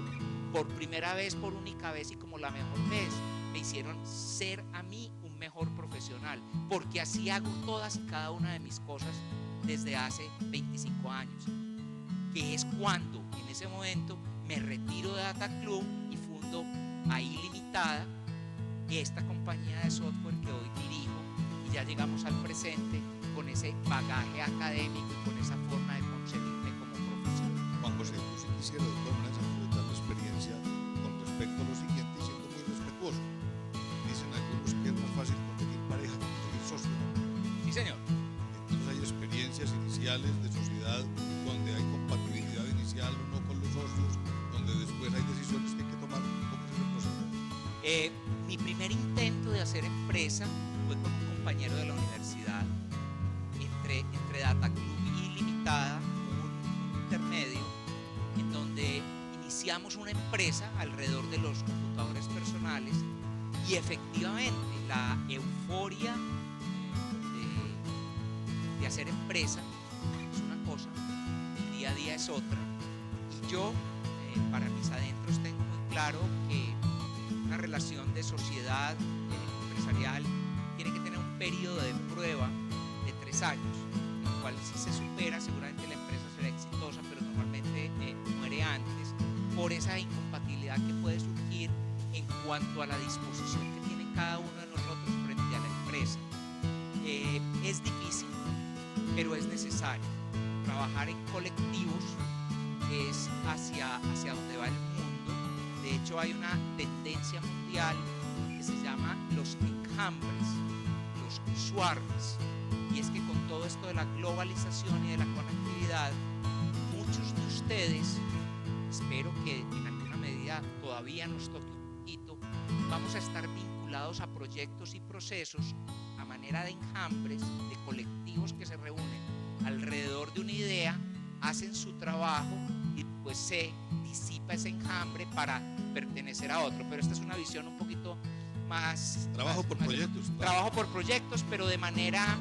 por primera vez, por única vez y como la mejor vez, me hicieron ser a mí un mejor profesional, porque así hago todas y cada una de mis cosas desde hace 25 años, que es cuando en ese momento me retiro de Data Club y fundo ahí Limitada, esta compañía de software que hoy dirijo, y ya llegamos al presente con ese bagaje académico y con esa forma de concebirme como profesional. Juan José, yo sí quisiera de todas maneras aprovechar la experiencia con respecto a lo siguiente y siendo muy respetuoso. Dicen algunos que es más fácil conseguir pareja que conseguir socio. Sí, señor. Entonces hay experiencias iniciales de sociedad donde hay compatibilidad inicial o no con los socios, donde después hay decisiones que hay que tomar. ¿Cómo es ese proceso? Mi primer intento de hacer empresa fue con un compañero de la universidad, entre Data Club y Limitada, un intermedio, en donde iniciamos una empresa alrededor de los computadores personales y efectivamente la euforia de hacer empresa es una cosa, el día a día es otra, y yo para mis adentros tengo muy claro que una relación de sociedad empresarial tiene que tener un periodo de prueba de 3 años, en el cual si se supera seguramente la empresa será exitosa, pero normalmente muere antes por esa incompatibilidad que puede surgir en cuanto a la disposición que tiene cada uno de nosotros frente a la empresa. Es difícil, pero es necesario. Trabajar en colectivos es hacia donde va el mundo. De hecho, hay una tendencia mundial que se llama los enjambres, los swarms, y es que con todo esto de la globalización y de la conectividad, muchos de ustedes, espero que en alguna medida todavía nos toque un poquito, vamos a estar vinculados a proyectos y procesos a manera de enjambres, de colectivos que se reúnen alrededor de una idea, hacen su trabajo y pues se disipa ese enjambre para pertenecer a otro. Pero esta es una visión un poquito más... Trabajo por proyectos. Trabajo por proyectos, pero de manera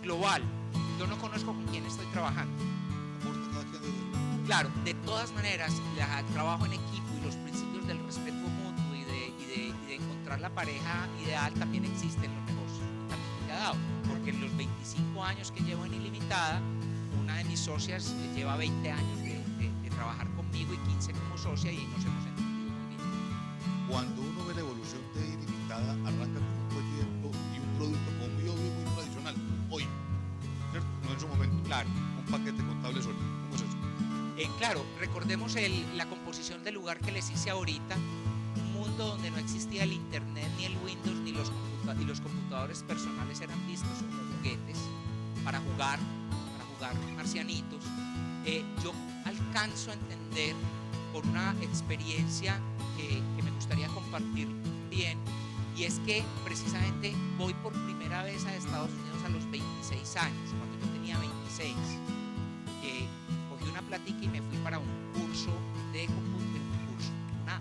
global. Yo no conozco con quién estoy trabajando. Aporta cada quien desde luego. Claro, de todas maneras, el trabajo en equipo y los principios del respeto mutuo y de encontrar la pareja ideal también existen en los negocios. También se ha dado. Porque 5 años que llevo en Ilimitada, una de mis socias lleva 20 años de trabajar conmigo y 15 como socia, y nos hemos entendido muy bien. Cuando uno ve la evolución de Ilimitada, arranca con un proyecto y un producto como muy obvio y muy tradicional, hoy, ¿cierto? No en su momento. Claro. Un paquete contable sólido. ¿Cómo es eso? Claro, recordemos la composición del lugar que les hice ahorita, un mundo donde no existía el internet, ni el Windows, ni los computadores personales eran vistos como juguetes para jugar marcianitos. Yo alcanzo a entender por una experiencia que me gustaría compartir bien, y es que precisamente voy por primera vez a Estados Unidos a los 26 años, cuando yo tenía 26. Cogí una platica y me fui para un curso una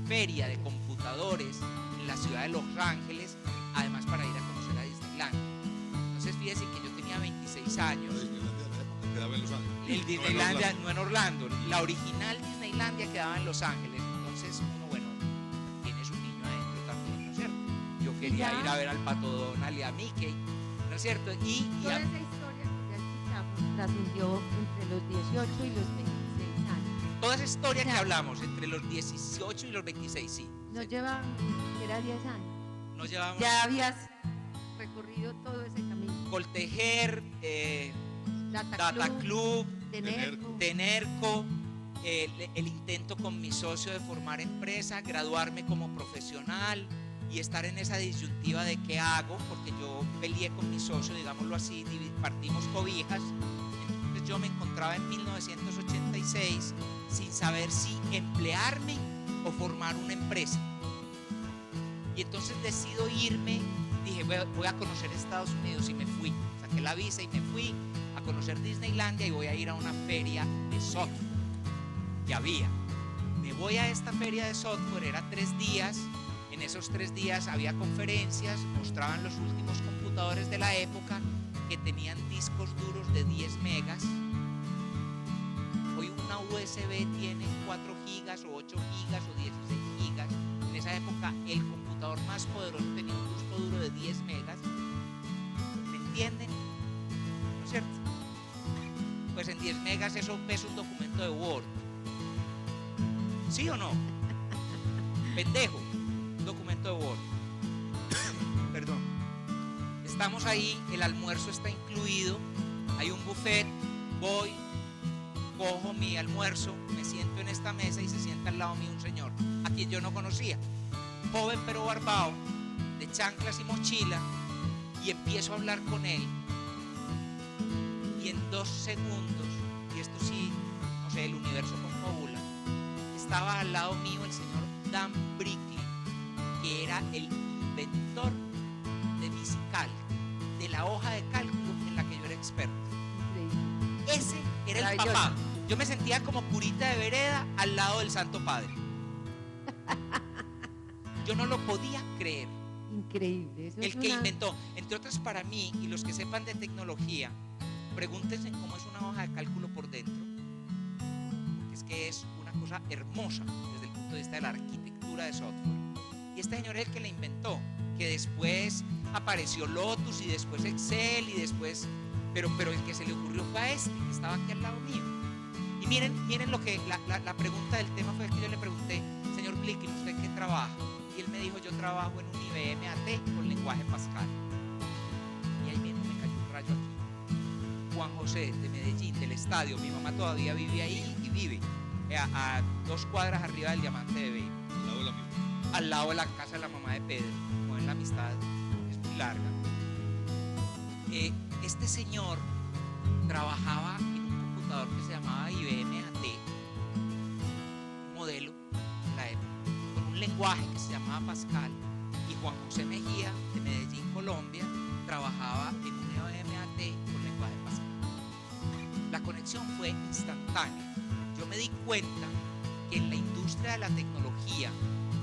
feria de computadores en la ciudad de Los Ángeles, además para ir a conocer a Disneyland. Entonces fíjense que yo tenía 26 años. Disneylandia de la época quedaba en Los Ángeles. El Disneylandia, no en Orlando, la original Disneylandia quedaba en Los Ángeles. Entonces uno, bueno, tiene su niño adentro también, ¿no es cierto? Yo quería ir a ver al Pato Donald y a Mickey, ¿no es cierto? Y Toda esa historia que ya escuchamos trascendió entre los 18 y los 26 años. toda esa historia que hablamos entre los 18 y los 26, sí. Nos llevan, era 10 años. Nos llevamos Ya habías recorrido todo ese camino. Coltejer, Data Club, Tenerco, el intento con mi socio de formar empresa, graduarme como profesional y estar en esa disyuntiva de qué hago, porque yo peleé con mi socio, digámoslo así, partimos cobijas. Entonces yo me encontraba en 1986 sin saber si emplearme o formar una empresa. Y entonces decido irme, dije voy a conocer Estados Unidos, y me fui, saqué la visa y me fui a conocer Disneylandia, y voy a ir a una feria de software que había. Me voy a esta feria de software, era 3 días, en esos 3 días había conferencias, mostraban los últimos computadores de la época que tenían discos duros de 10 megas. Hoy una USB tiene 4 gigas o 8 gigas o 16 gigas. En esa época el computador más poderoso tenía un disco duro de 10 megas. ¿Me entienden? ¿No es cierto? Pues en 10 megas eso pesa un documento de Word. ¿Sí o no? Pendejo, un documento de Word. Perdón. Estamos ahí, el almuerzo está incluido, hay un buffet, voy, cojo mi almuerzo, me siento en esta mesa y se sienta al lado mío un señor a quien yo no conocía, joven pero barbado, de chanclas y mochila, y empiezo a hablar con él, y en 2 segundos, y esto sí, no sé, el universo confabula, estaba al lado mío el señor Dan Brickley, que era el inventor de VisiCalc, de la hoja de cálculo en la que yo era experto. Ese era el papá. Yo me sentía como curita de vereda al lado del Santo Padre. Yo no lo podía creer. Increíble. Eso El que inventó, entre otras para mí, y los que sepan de tecnología, pregúntense cómo es una hoja de cálculo por dentro, porque es que es una cosa hermosa desde el punto de vista de la arquitectura de software. Y este señor es el que la inventó, que después apareció Lotus y después Excel y después, pero el que se le ocurrió fue a este que estaba aquí al lado mío. Y miren lo que la pregunta del tema fue que yo le pregunté, señor Blickley, ¿usted qué trabaja? Y él me dijo, yo trabajo en un IBM AT con lenguaje Pascal. Y ahí mismo me cayó un rayo aquí. Juan José de Medellín, del estadio, mi mamá todavía vive ahí y vive a 2 cuadras arriba del Diamante de Bey, Al lado de la misma. al lado de la casa de la mamá de Pedro. Como en la amistad es muy larga. Este señor trabajaba en un computador que se llamaba IBM AT, un modelo de la época, con un lenguaje que se llamaba Pascal, y Juan José Mejía de Medellín, Colombia, trabajaba en un IBM AT con lenguaje Pascal. La conexión fue instantánea. Yo me di cuenta que en la industria de la tecnología,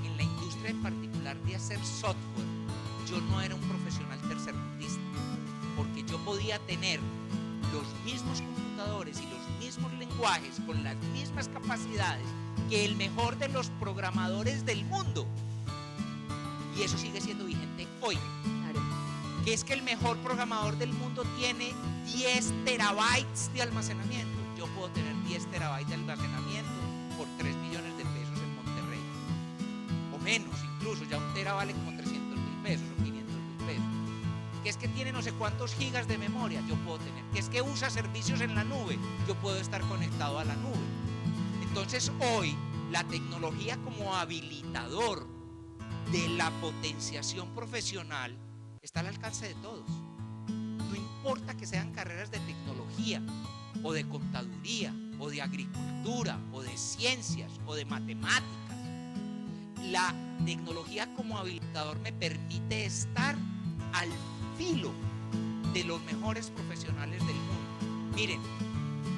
en la industria en particular de hacer software, yo no era un profesional tercermundista, porque yo podía tener los mismos computadores y los mismos lenguajes con las mismas capacidades que el mejor de los programadores del mundo, y eso sigue siendo vigente hoy. Claro. que es que el mejor programador del mundo tiene 10 terabytes de almacenamiento. Yo puedo tener 10 terabytes de almacenamiento por 3 millones de pesos en Monterrey. O menos incluso, ya un tera vale como 300.000 pesos o 500.000 pesos. Que es que tiene no sé cuántos gigas de memoria, yo puedo tener. Que es que usa servicios en la nube, yo puedo estar conectado a la nube. Entonces hoy la tecnología como habilitador de la potenciación profesional está al alcance de todos. No importa que sean carreras de tecnología o de contaduría o de agricultura o de ciencias o de matemáticas. La tecnología como habilitador me permite estar al filo de los mejores profesionales del mundo. Miren,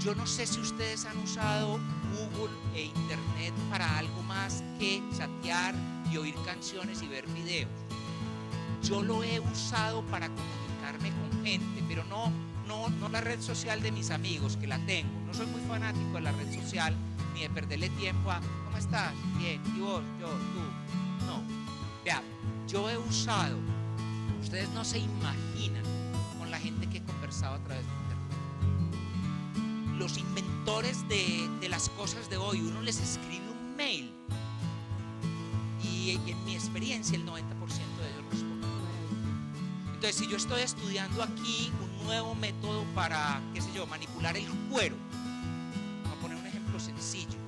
yo no sé si ustedes han usado Google e Internet para algo más que chatear y oír canciones y ver videos. Yo lo he usado para comunicarme con gente, pero no la red social de mis amigos, que la tengo. No soy muy fanático de la red social, ni de perderle tiempo a ¿cómo estás? Bien, ¿y vos? Yo, tú. No. Vea, yo he usado, ustedes no se imaginan con la gente que he conversado a través de Internet. Los inventores de las cosas de hoy, uno les escribe un mail y en mi experiencia el 90% de ellos responden. Entonces, si yo estoy estudiando aquí un nuevo método para, qué sé yo, manipular el cuero, voy a poner un ejemplo sencillo,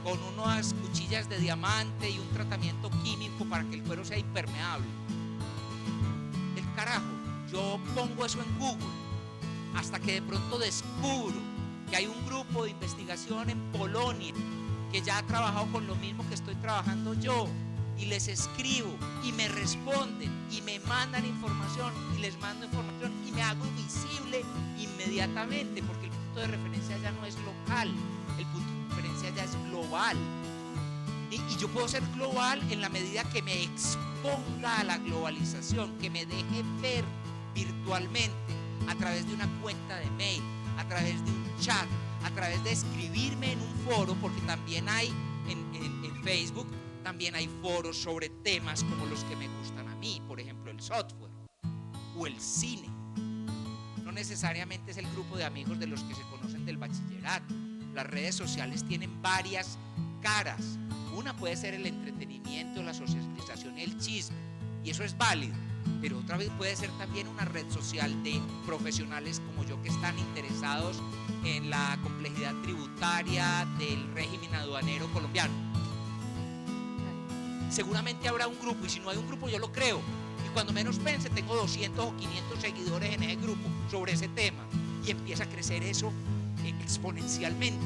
con unas cuchillas de diamante y un tratamiento químico para que el cuero sea impermeable. Del carajo, yo pongo eso en Google hasta que de pronto descubro que hay un grupo de investigación en Polonia que ya ha trabajado con lo mismo que estoy trabajando yo, y les escribo y me responden y me mandan información y les mando información y me hago visible inmediatamente, porque el punto de referencia ya no es local, el punto de referencia ya es global. Y yo puedo ser global en la medida que me exponga a la globalización, que me deje ver virtualmente a través de una cuenta de mail, a través de un chat, a través de escribirme en un foro, porque también hay en Facebook, también hay foros sobre temas como los que me gustan a mí, por ejemplo el software o el cine. No necesariamente es el grupo de amigos de los que se conocen del bachillerato. Las redes sociales tienen varias caras. Una puede ser el entretenimiento, la socialización y el chisme, y eso es válido, pero otra vez puede ser también una red social de profesionales como yo que están interesados en la complejidad tributaria del régimen aduanero colombiano. Seguramente habrá un grupo, y si no hay un grupo yo lo creo, y cuando menos pense tengo 200 o 500 seguidores en ese grupo sobre ese tema, y empieza a crecer eso exponencialmente,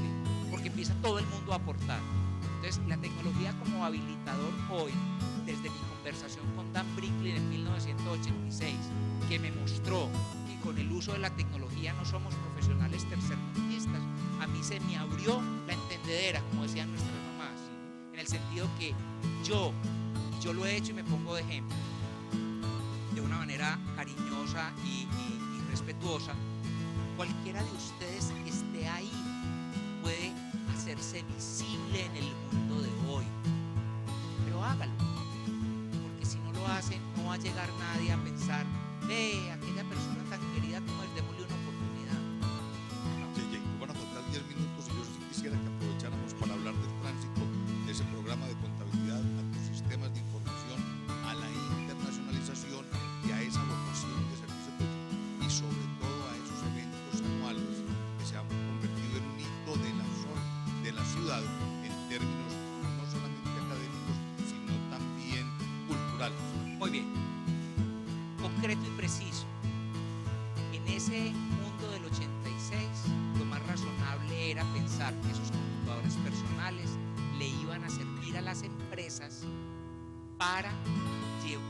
porque empieza todo el mundo a aportar. Entonces la tecnología como habilitador hoy, desde mi conversación con Dan Bricklin en 1986, que me mostró que con el uso de la tecnología no somos profesionales tercermundistas, a mí se me abrió la entendedera, como decían nuestras mamás, en el sentido que yo lo he hecho y me pongo de ejemplo, de una manera cariñosa y respetuosa. Cualquiera de ustedes que esté ahí puede hacerse visible en el mundo de hoy, pero hágalo, porque si no lo hacen no va a llegar nadie a pensar, aquella persona tan querida como él, démosle una oportunidad. Nos van a faltar 10 minutos y yo sí quisiera que aprovecháramos para hablar del tránsito de ese programa de contabilidad a tus sistemas de información, a la internacionalización y a esa vocación de servicio público, y sobre todo a esos eventos anuales que se han convertido en un hito de la ciudad en términos no solamente académicos, sino también culturales. Muy bien, concreto y preciso. En ese mundo del 86, lo más razonable era pensar que esos computadores personales le iban a servir a las empresas para llevar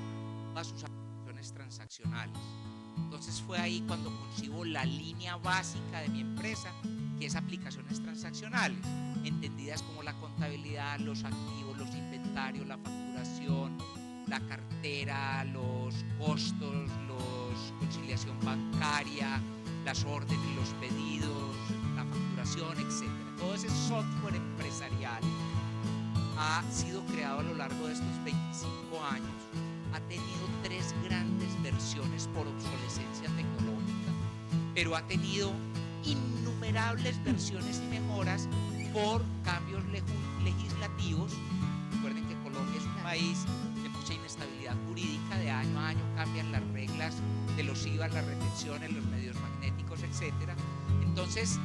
a sus aplicaciones transaccionales. Entonces fue ahí cuando concibo la línea básica de mi empresa, que es aplicaciones transaccionales, entendidas como la contabilidad, los activos, los inventarios, la facturación, la cartera, los costos, conciliación bancaria, las órdenes, los pedidos, la facturación, etc. Todo ese software empresarial ha sido creado a lo largo de estos 25 años. Ha tenido 3 grandes versiones por obsolescencia tecnológica, pero ha tenido innumerables versiones y mejoras por cambios legislativos. Recuerden que Colombia es un país de mucha inestabilidad jurídica, de año a año cambian las reglas de los IVA, las retenciones, los medios magnéticos, etc. Entonces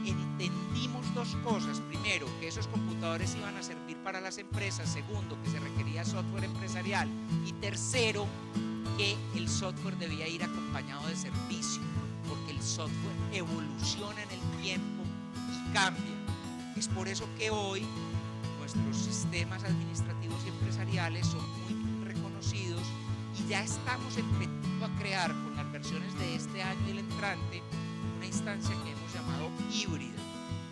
entendimos dos cosas: primero, que esos computadores iban a servir para las empresas; segundo, que se requería software empresarial; y tercero, que el software debía ir acompañado de servicio, porque el software evoluciona en el tiempo y cambia. Es por eso que hoy nuestros sistemas administrativos y empresariales son muy reconocidos, y ya estamos empezando a crear con las versiones de este año y el entrante una instancia que hemos llamado híbrida,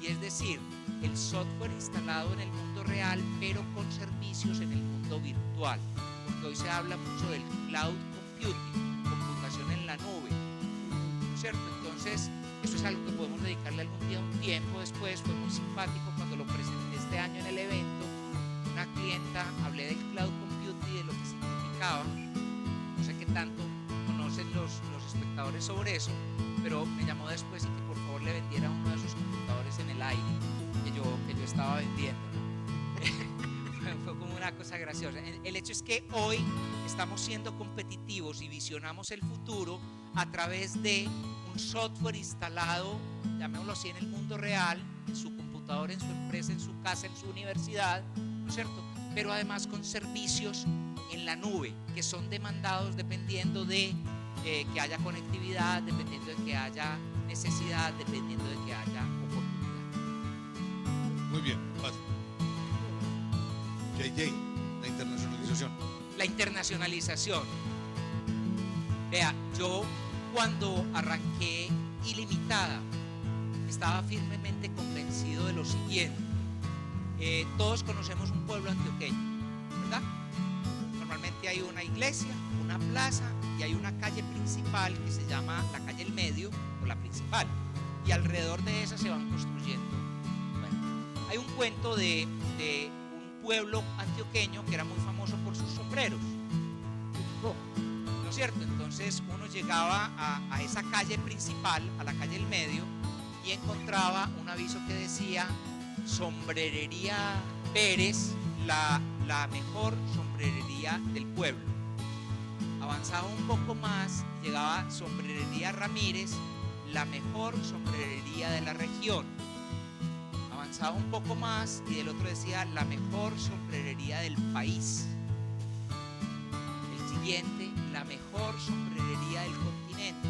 y es decir, el software instalado en el mundo real pero con servicios en el mundo virtual, porque hoy se habla mucho del cloud computing, computación en la nube, ¿no es cierto? Entonces eso es algo que podemos dedicarle algún día un tiempo. Después fue muy simpático cuando lo presenté este año en el evento. Una clienta, hablé del cloud computing y de lo que significaba. No sé qué tanto conocen los espectadores sobre eso, pero me llamó después y que por favor le vendiera uno de sus computadores en el aire que yo estaba vendiendo, ¿no? Fue como una cosa graciosa. El hecho es que hoy estamos siendo competitivos y visionamos el futuro a través de un software instalado, llamémoslo así, en el mundo real, en su computador, en su empresa, en su casa, en su universidad, ¿no es cierto? Pero además con servicios en la nube que son demandados dependiendo de que haya conectividad, dependiendo de que haya necesidad, dependiendo de que haya oportunidad. Muy bien, pasa. JJ, la internacionalización. La internacionalización. Vea, yo cuando arranqué Ilimitada estaba firmemente convencido de lo siguiente. Todos conocemos un pueblo antioqueño, ¿verdad? Normalmente hay una iglesia, una plaza y hay una calle principal que se llama la calle El Medio o la principal, y alrededor de esa se van construyendo. Bueno, hay un cuento de un pueblo antioqueño que era muy famoso por sus sombreros, ¿no es cierto? Entonces uno llegaba a esa calle principal, a la calle El Medio, y encontraba un aviso que decía: Sombrerería Pérez, la mejor sombrerería del pueblo. Avanzaba un poco más, llegaba Sombrerería Ramírez, la mejor sombrerería de la región. Avanzaba un poco más y del otro decía: la mejor sombrerería del país. El siguiente: la mejor sombrerería del continente.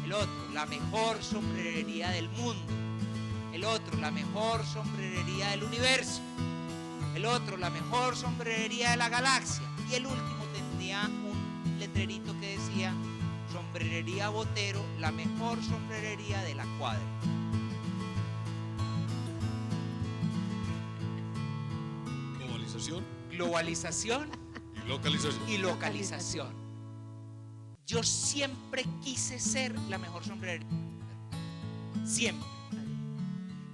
El otro: la mejor sombrerería del mundo. El otro: la mejor sombrerería del universo. El otro: la mejor sombrerería de la galaxia. Y el último tenía un letrerito que decía: Sombrerería Botero, la mejor sombrerería de la cuadra. Globalización y localización. Yo siempre quise ser la mejor sombrerería, siempre,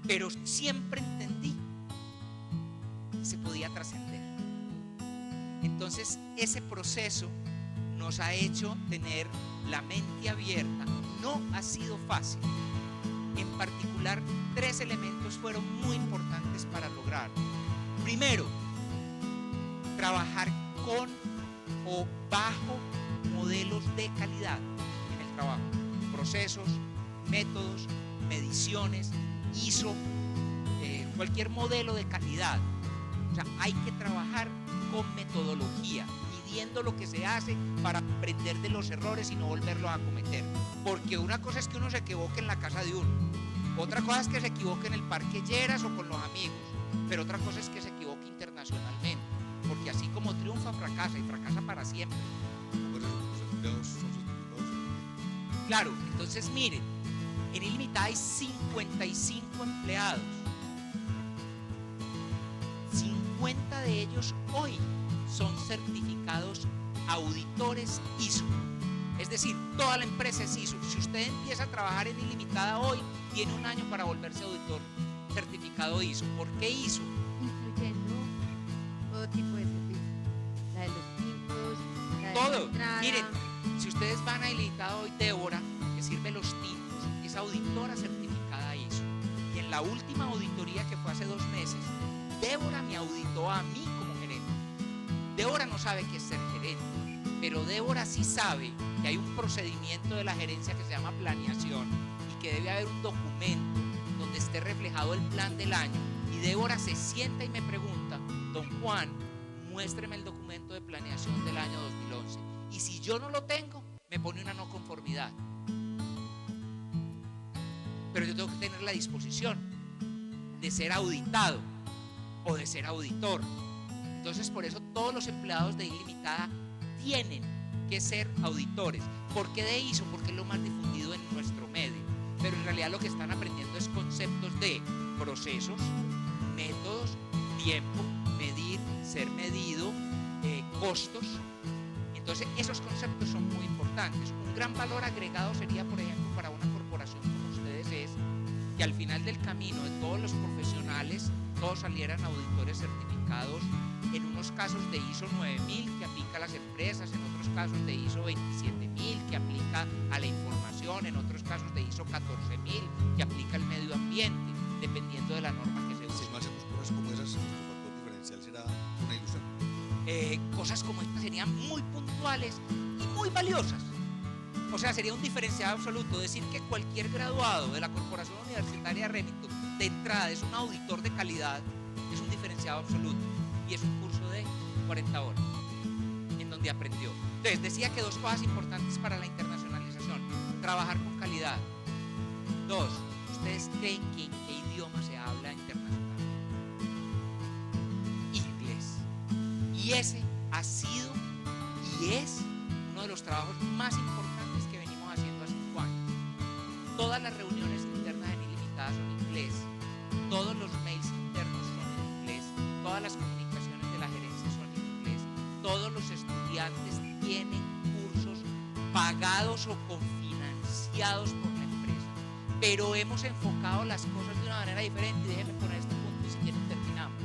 pero siempre entendí que se podía trascender. Entonces ese proceso nos ha hecho tener la mente abierta. No ha sido fácil. En particular, 3 elementos fueron muy importantes para lograrlo. Primero, trabajar con o bajo modelos de calidad en el trabajo, procesos, métodos, mediciones, ISO, cualquier modelo de calidad. O sea, hay que trabajar con metodología, midiendo lo que se hace para aprender de los errores y no volverlos a cometer. Porque una cosa es que uno se equivoque en la casa de uno, otra cosa es que se equivoque en el Parque Lleras o con los amigos, pero otra cosa es que se equivoque internacionalmente, porque así como triunfa, fracasa, y fracasa para siempre. Por eso los empleados son certificados. Claro, entonces miren, en Ilimitada hay 55 empleados. 50 de ellos hoy son certificados auditores ISO. Es decir, toda la empresa es ISO. Si usted empieza a trabajar en Ilimitada hoy, tiene 1 año para volverse auditor certificado ISO. ¿Por qué ISO? Incluyendo todo tipo de servicios, la de los tiempos, la de Todo. la entrada. Miren, Si ustedes van a ililimitado hoy, Débora, que sirve los tintos, es auditora certificada ISO. Y en la última auditoría que fue hace 2 meses, Débora me auditó a mí como gerente. Débora no sabe qué es ser gerente, pero Débora sí sabe que hay un procedimiento de la gerencia que se llama planeación y que debe haber un documento donde esté reflejado el plan del año. Y Débora se sienta y me pregunta: don Juan, muéstreme el documento de planeación del año 2011. Y si yo no lo tengo, me pone una no conformidad. Pero yo tengo que tener la disposición de ser auditado o de ser auditor. Entonces, por eso todos los empleados de Ilimitada tienen que ser auditores. ¿Por qué de ISO? Porque es lo más difundido en nuestro medio. Pero en realidad lo que están aprendiendo es conceptos de procesos, métodos, tiempo, medir, ser medido, costos. Entonces, esos conceptos son muy importantes. Un gran valor agregado sería, por ejemplo, para una corporación como ustedes, es que al final del camino de todos los profesionales, todos salieran auditores certificados, en unos casos de ISO 9000 que aplica a las empresas, en otros casos de ISO 27000 que aplica a la información, en otros casos de ISO 14000 que aplica al medio ambiente, dependiendo de la norma que se use. Si no hacemos cosas como esas, nuestro factor diferencial será una ilusión. Cosas como estas serían muy puntuales y muy valiosas. O sea, sería un diferenciado absoluto. Decir que cualquier graduado de la Corporación Universitaria Remington de entrada es un auditor de calidad es un diferenciado absoluto. Y es un curso de 40 horas en donde aprendió. Entonces, decía que 2 cosas importantes para la internacionalización: trabajar con calidad. 2, ¿ustedes creen que en qué idioma se habla internacional? Inglés. Y ese ha sido y es uno de los trabajos más importantes que venimos haciendo hace 5 años. Todas las reuniones internas en Ilimitada son en inglés, todos los mails internos son en inglés, todas las comunicaciones de la gerencia son en inglés, todos los estudiantes tienen cursos pagados o cofinanciados por la empresa, pero hemos enfocado las cosas de una manera diferente. Y déjenme poner este punto y si quieren terminamos.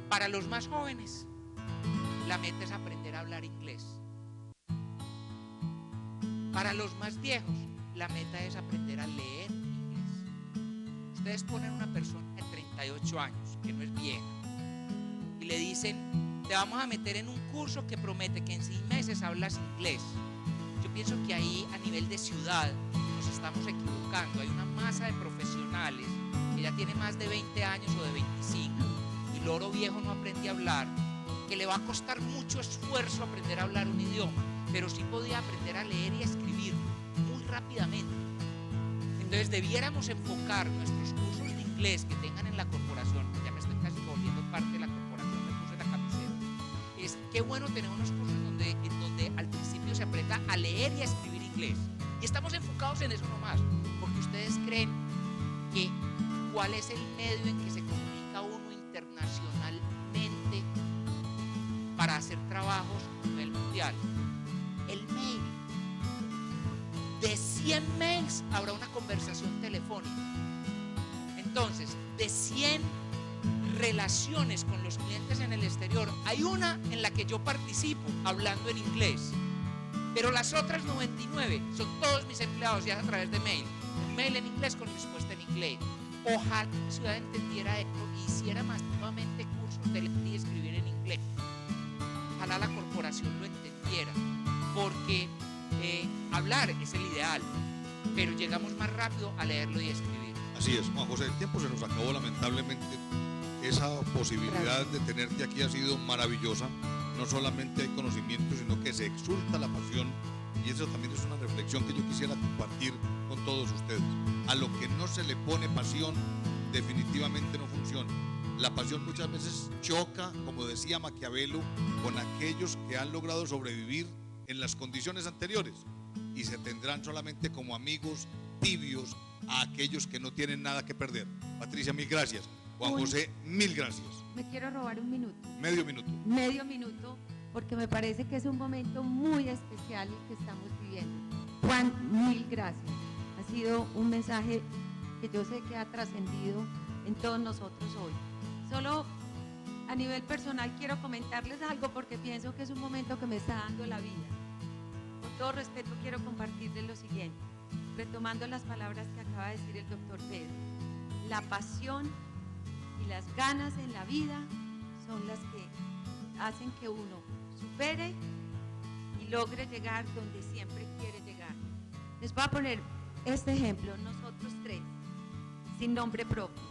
Para los más jóvenes, la meta es aprender a hablar inglés. Para los más viejos, la meta es aprender a leer inglés. Ustedes ponen a una persona de 38 años, que no es vieja, y le dicen: te vamos a meter en un curso que promete que en 6 meses hablas inglés. Yo pienso que ahí, a nivel de ciudad, nos estamos equivocando. Hay una masa de profesionales que ya tiene más de 20 años o de 25, y loro viejo no aprende a hablar, que le va a costar mucho esfuerzo aprender a hablar un idioma, pero sí podía aprender a leer y a escribir muy rápidamente. Entonces debiéramos enfocar nuestros cursos de inglés que tengan en la corporación. Ya me estoy casi volviendo parte de la corporación, me puse la camiseta. Es qué bueno tener unos cursos en donde al principio se aprenda a leer y a escribir inglés. Y estamos enfocados en eso nomás, porque ustedes creen que cuál es el medio en que se comunica uno internacionalmente para hacer trabajos a nivel mundial. El mail. De 100 mails habrá una conversación telefónica. Entonces, de 100 relaciones con los clientes en el exterior, hay una en la que yo participo hablando en inglés, pero las otras 99 son todos mis empleados ya a través de mail. Un mail en inglés con respuesta en inglés. Ojalá la ciudad entendiera esto y hiciera masivamente cursos de leer y escribir en inglés. Ojalá la corporación lo entendiera, porque hablar es el ideal, pero llegamos más rápido a leerlo y escribir. Así es, Juan José, el tiempo se nos acabó lamentablemente. Esa posibilidad de tenerte aquí ha sido maravillosa. No solamente hay conocimiento, sino que se exulta la pasión, y eso también es una reflexión que yo quisiera compartir con todos ustedes. A lo que no se le pone pasión, definitivamente no funciona. La pasión muchas veces choca, como decía Maquiavelo, con aquellos que han logrado sobrevivir en las condiciones anteriores y se tendrán solamente como amigos tibios a aquellos que no tienen nada que perder. Patricia, mil gracias. Juan José, mil gracias. Me quiero robar un minuto. Medio minuto. Medio minuto, porque me parece que es un momento muy especial el que estamos viviendo. Juan, mil gracias. Ha sido un mensaje que yo sé que ha trascendido en todos nosotros hoy. Solo a nivel personal quiero comentarles algo porque pienso que es un momento que me está dando la vida. todo respeto quiero compartirles lo siguiente, retomando las palabras que acaba de decir el doctor Pedro. La pasión y las ganas en la vida son las que hacen que uno supere y logre llegar donde siempre quiere llegar. Les voy a poner este ejemplo, nosotros tres, sin nombre propio,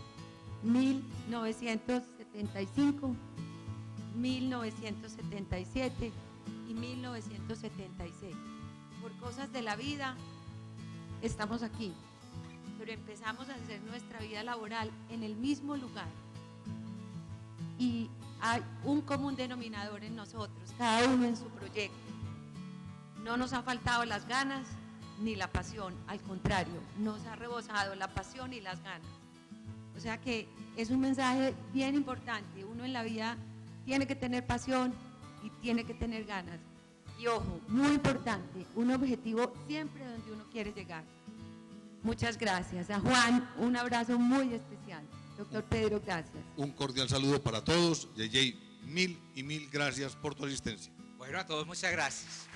1975, 1977 y 1976. Por cosas de la vida estamos aquí, pero empezamos a hacer nuestra vida laboral en el mismo lugar. Y hay un común denominador en nosotros, cada uno en su proyecto. No nos han faltado las ganas ni la pasión, al contrario, nos ha rebosado la pasión y las ganas. O sea que es un mensaje bien importante. Uno en la vida tiene que tener pasión y tiene que tener ganas. Y ojo, muy importante, un objetivo siempre donde uno quiere llegar. Muchas gracias. A Juan, un abrazo muy especial. Doctor Pedro, gracias. Un cordial saludo para todos. JJ, mil y mil gracias por tu asistencia. Bueno, a todos muchas gracias.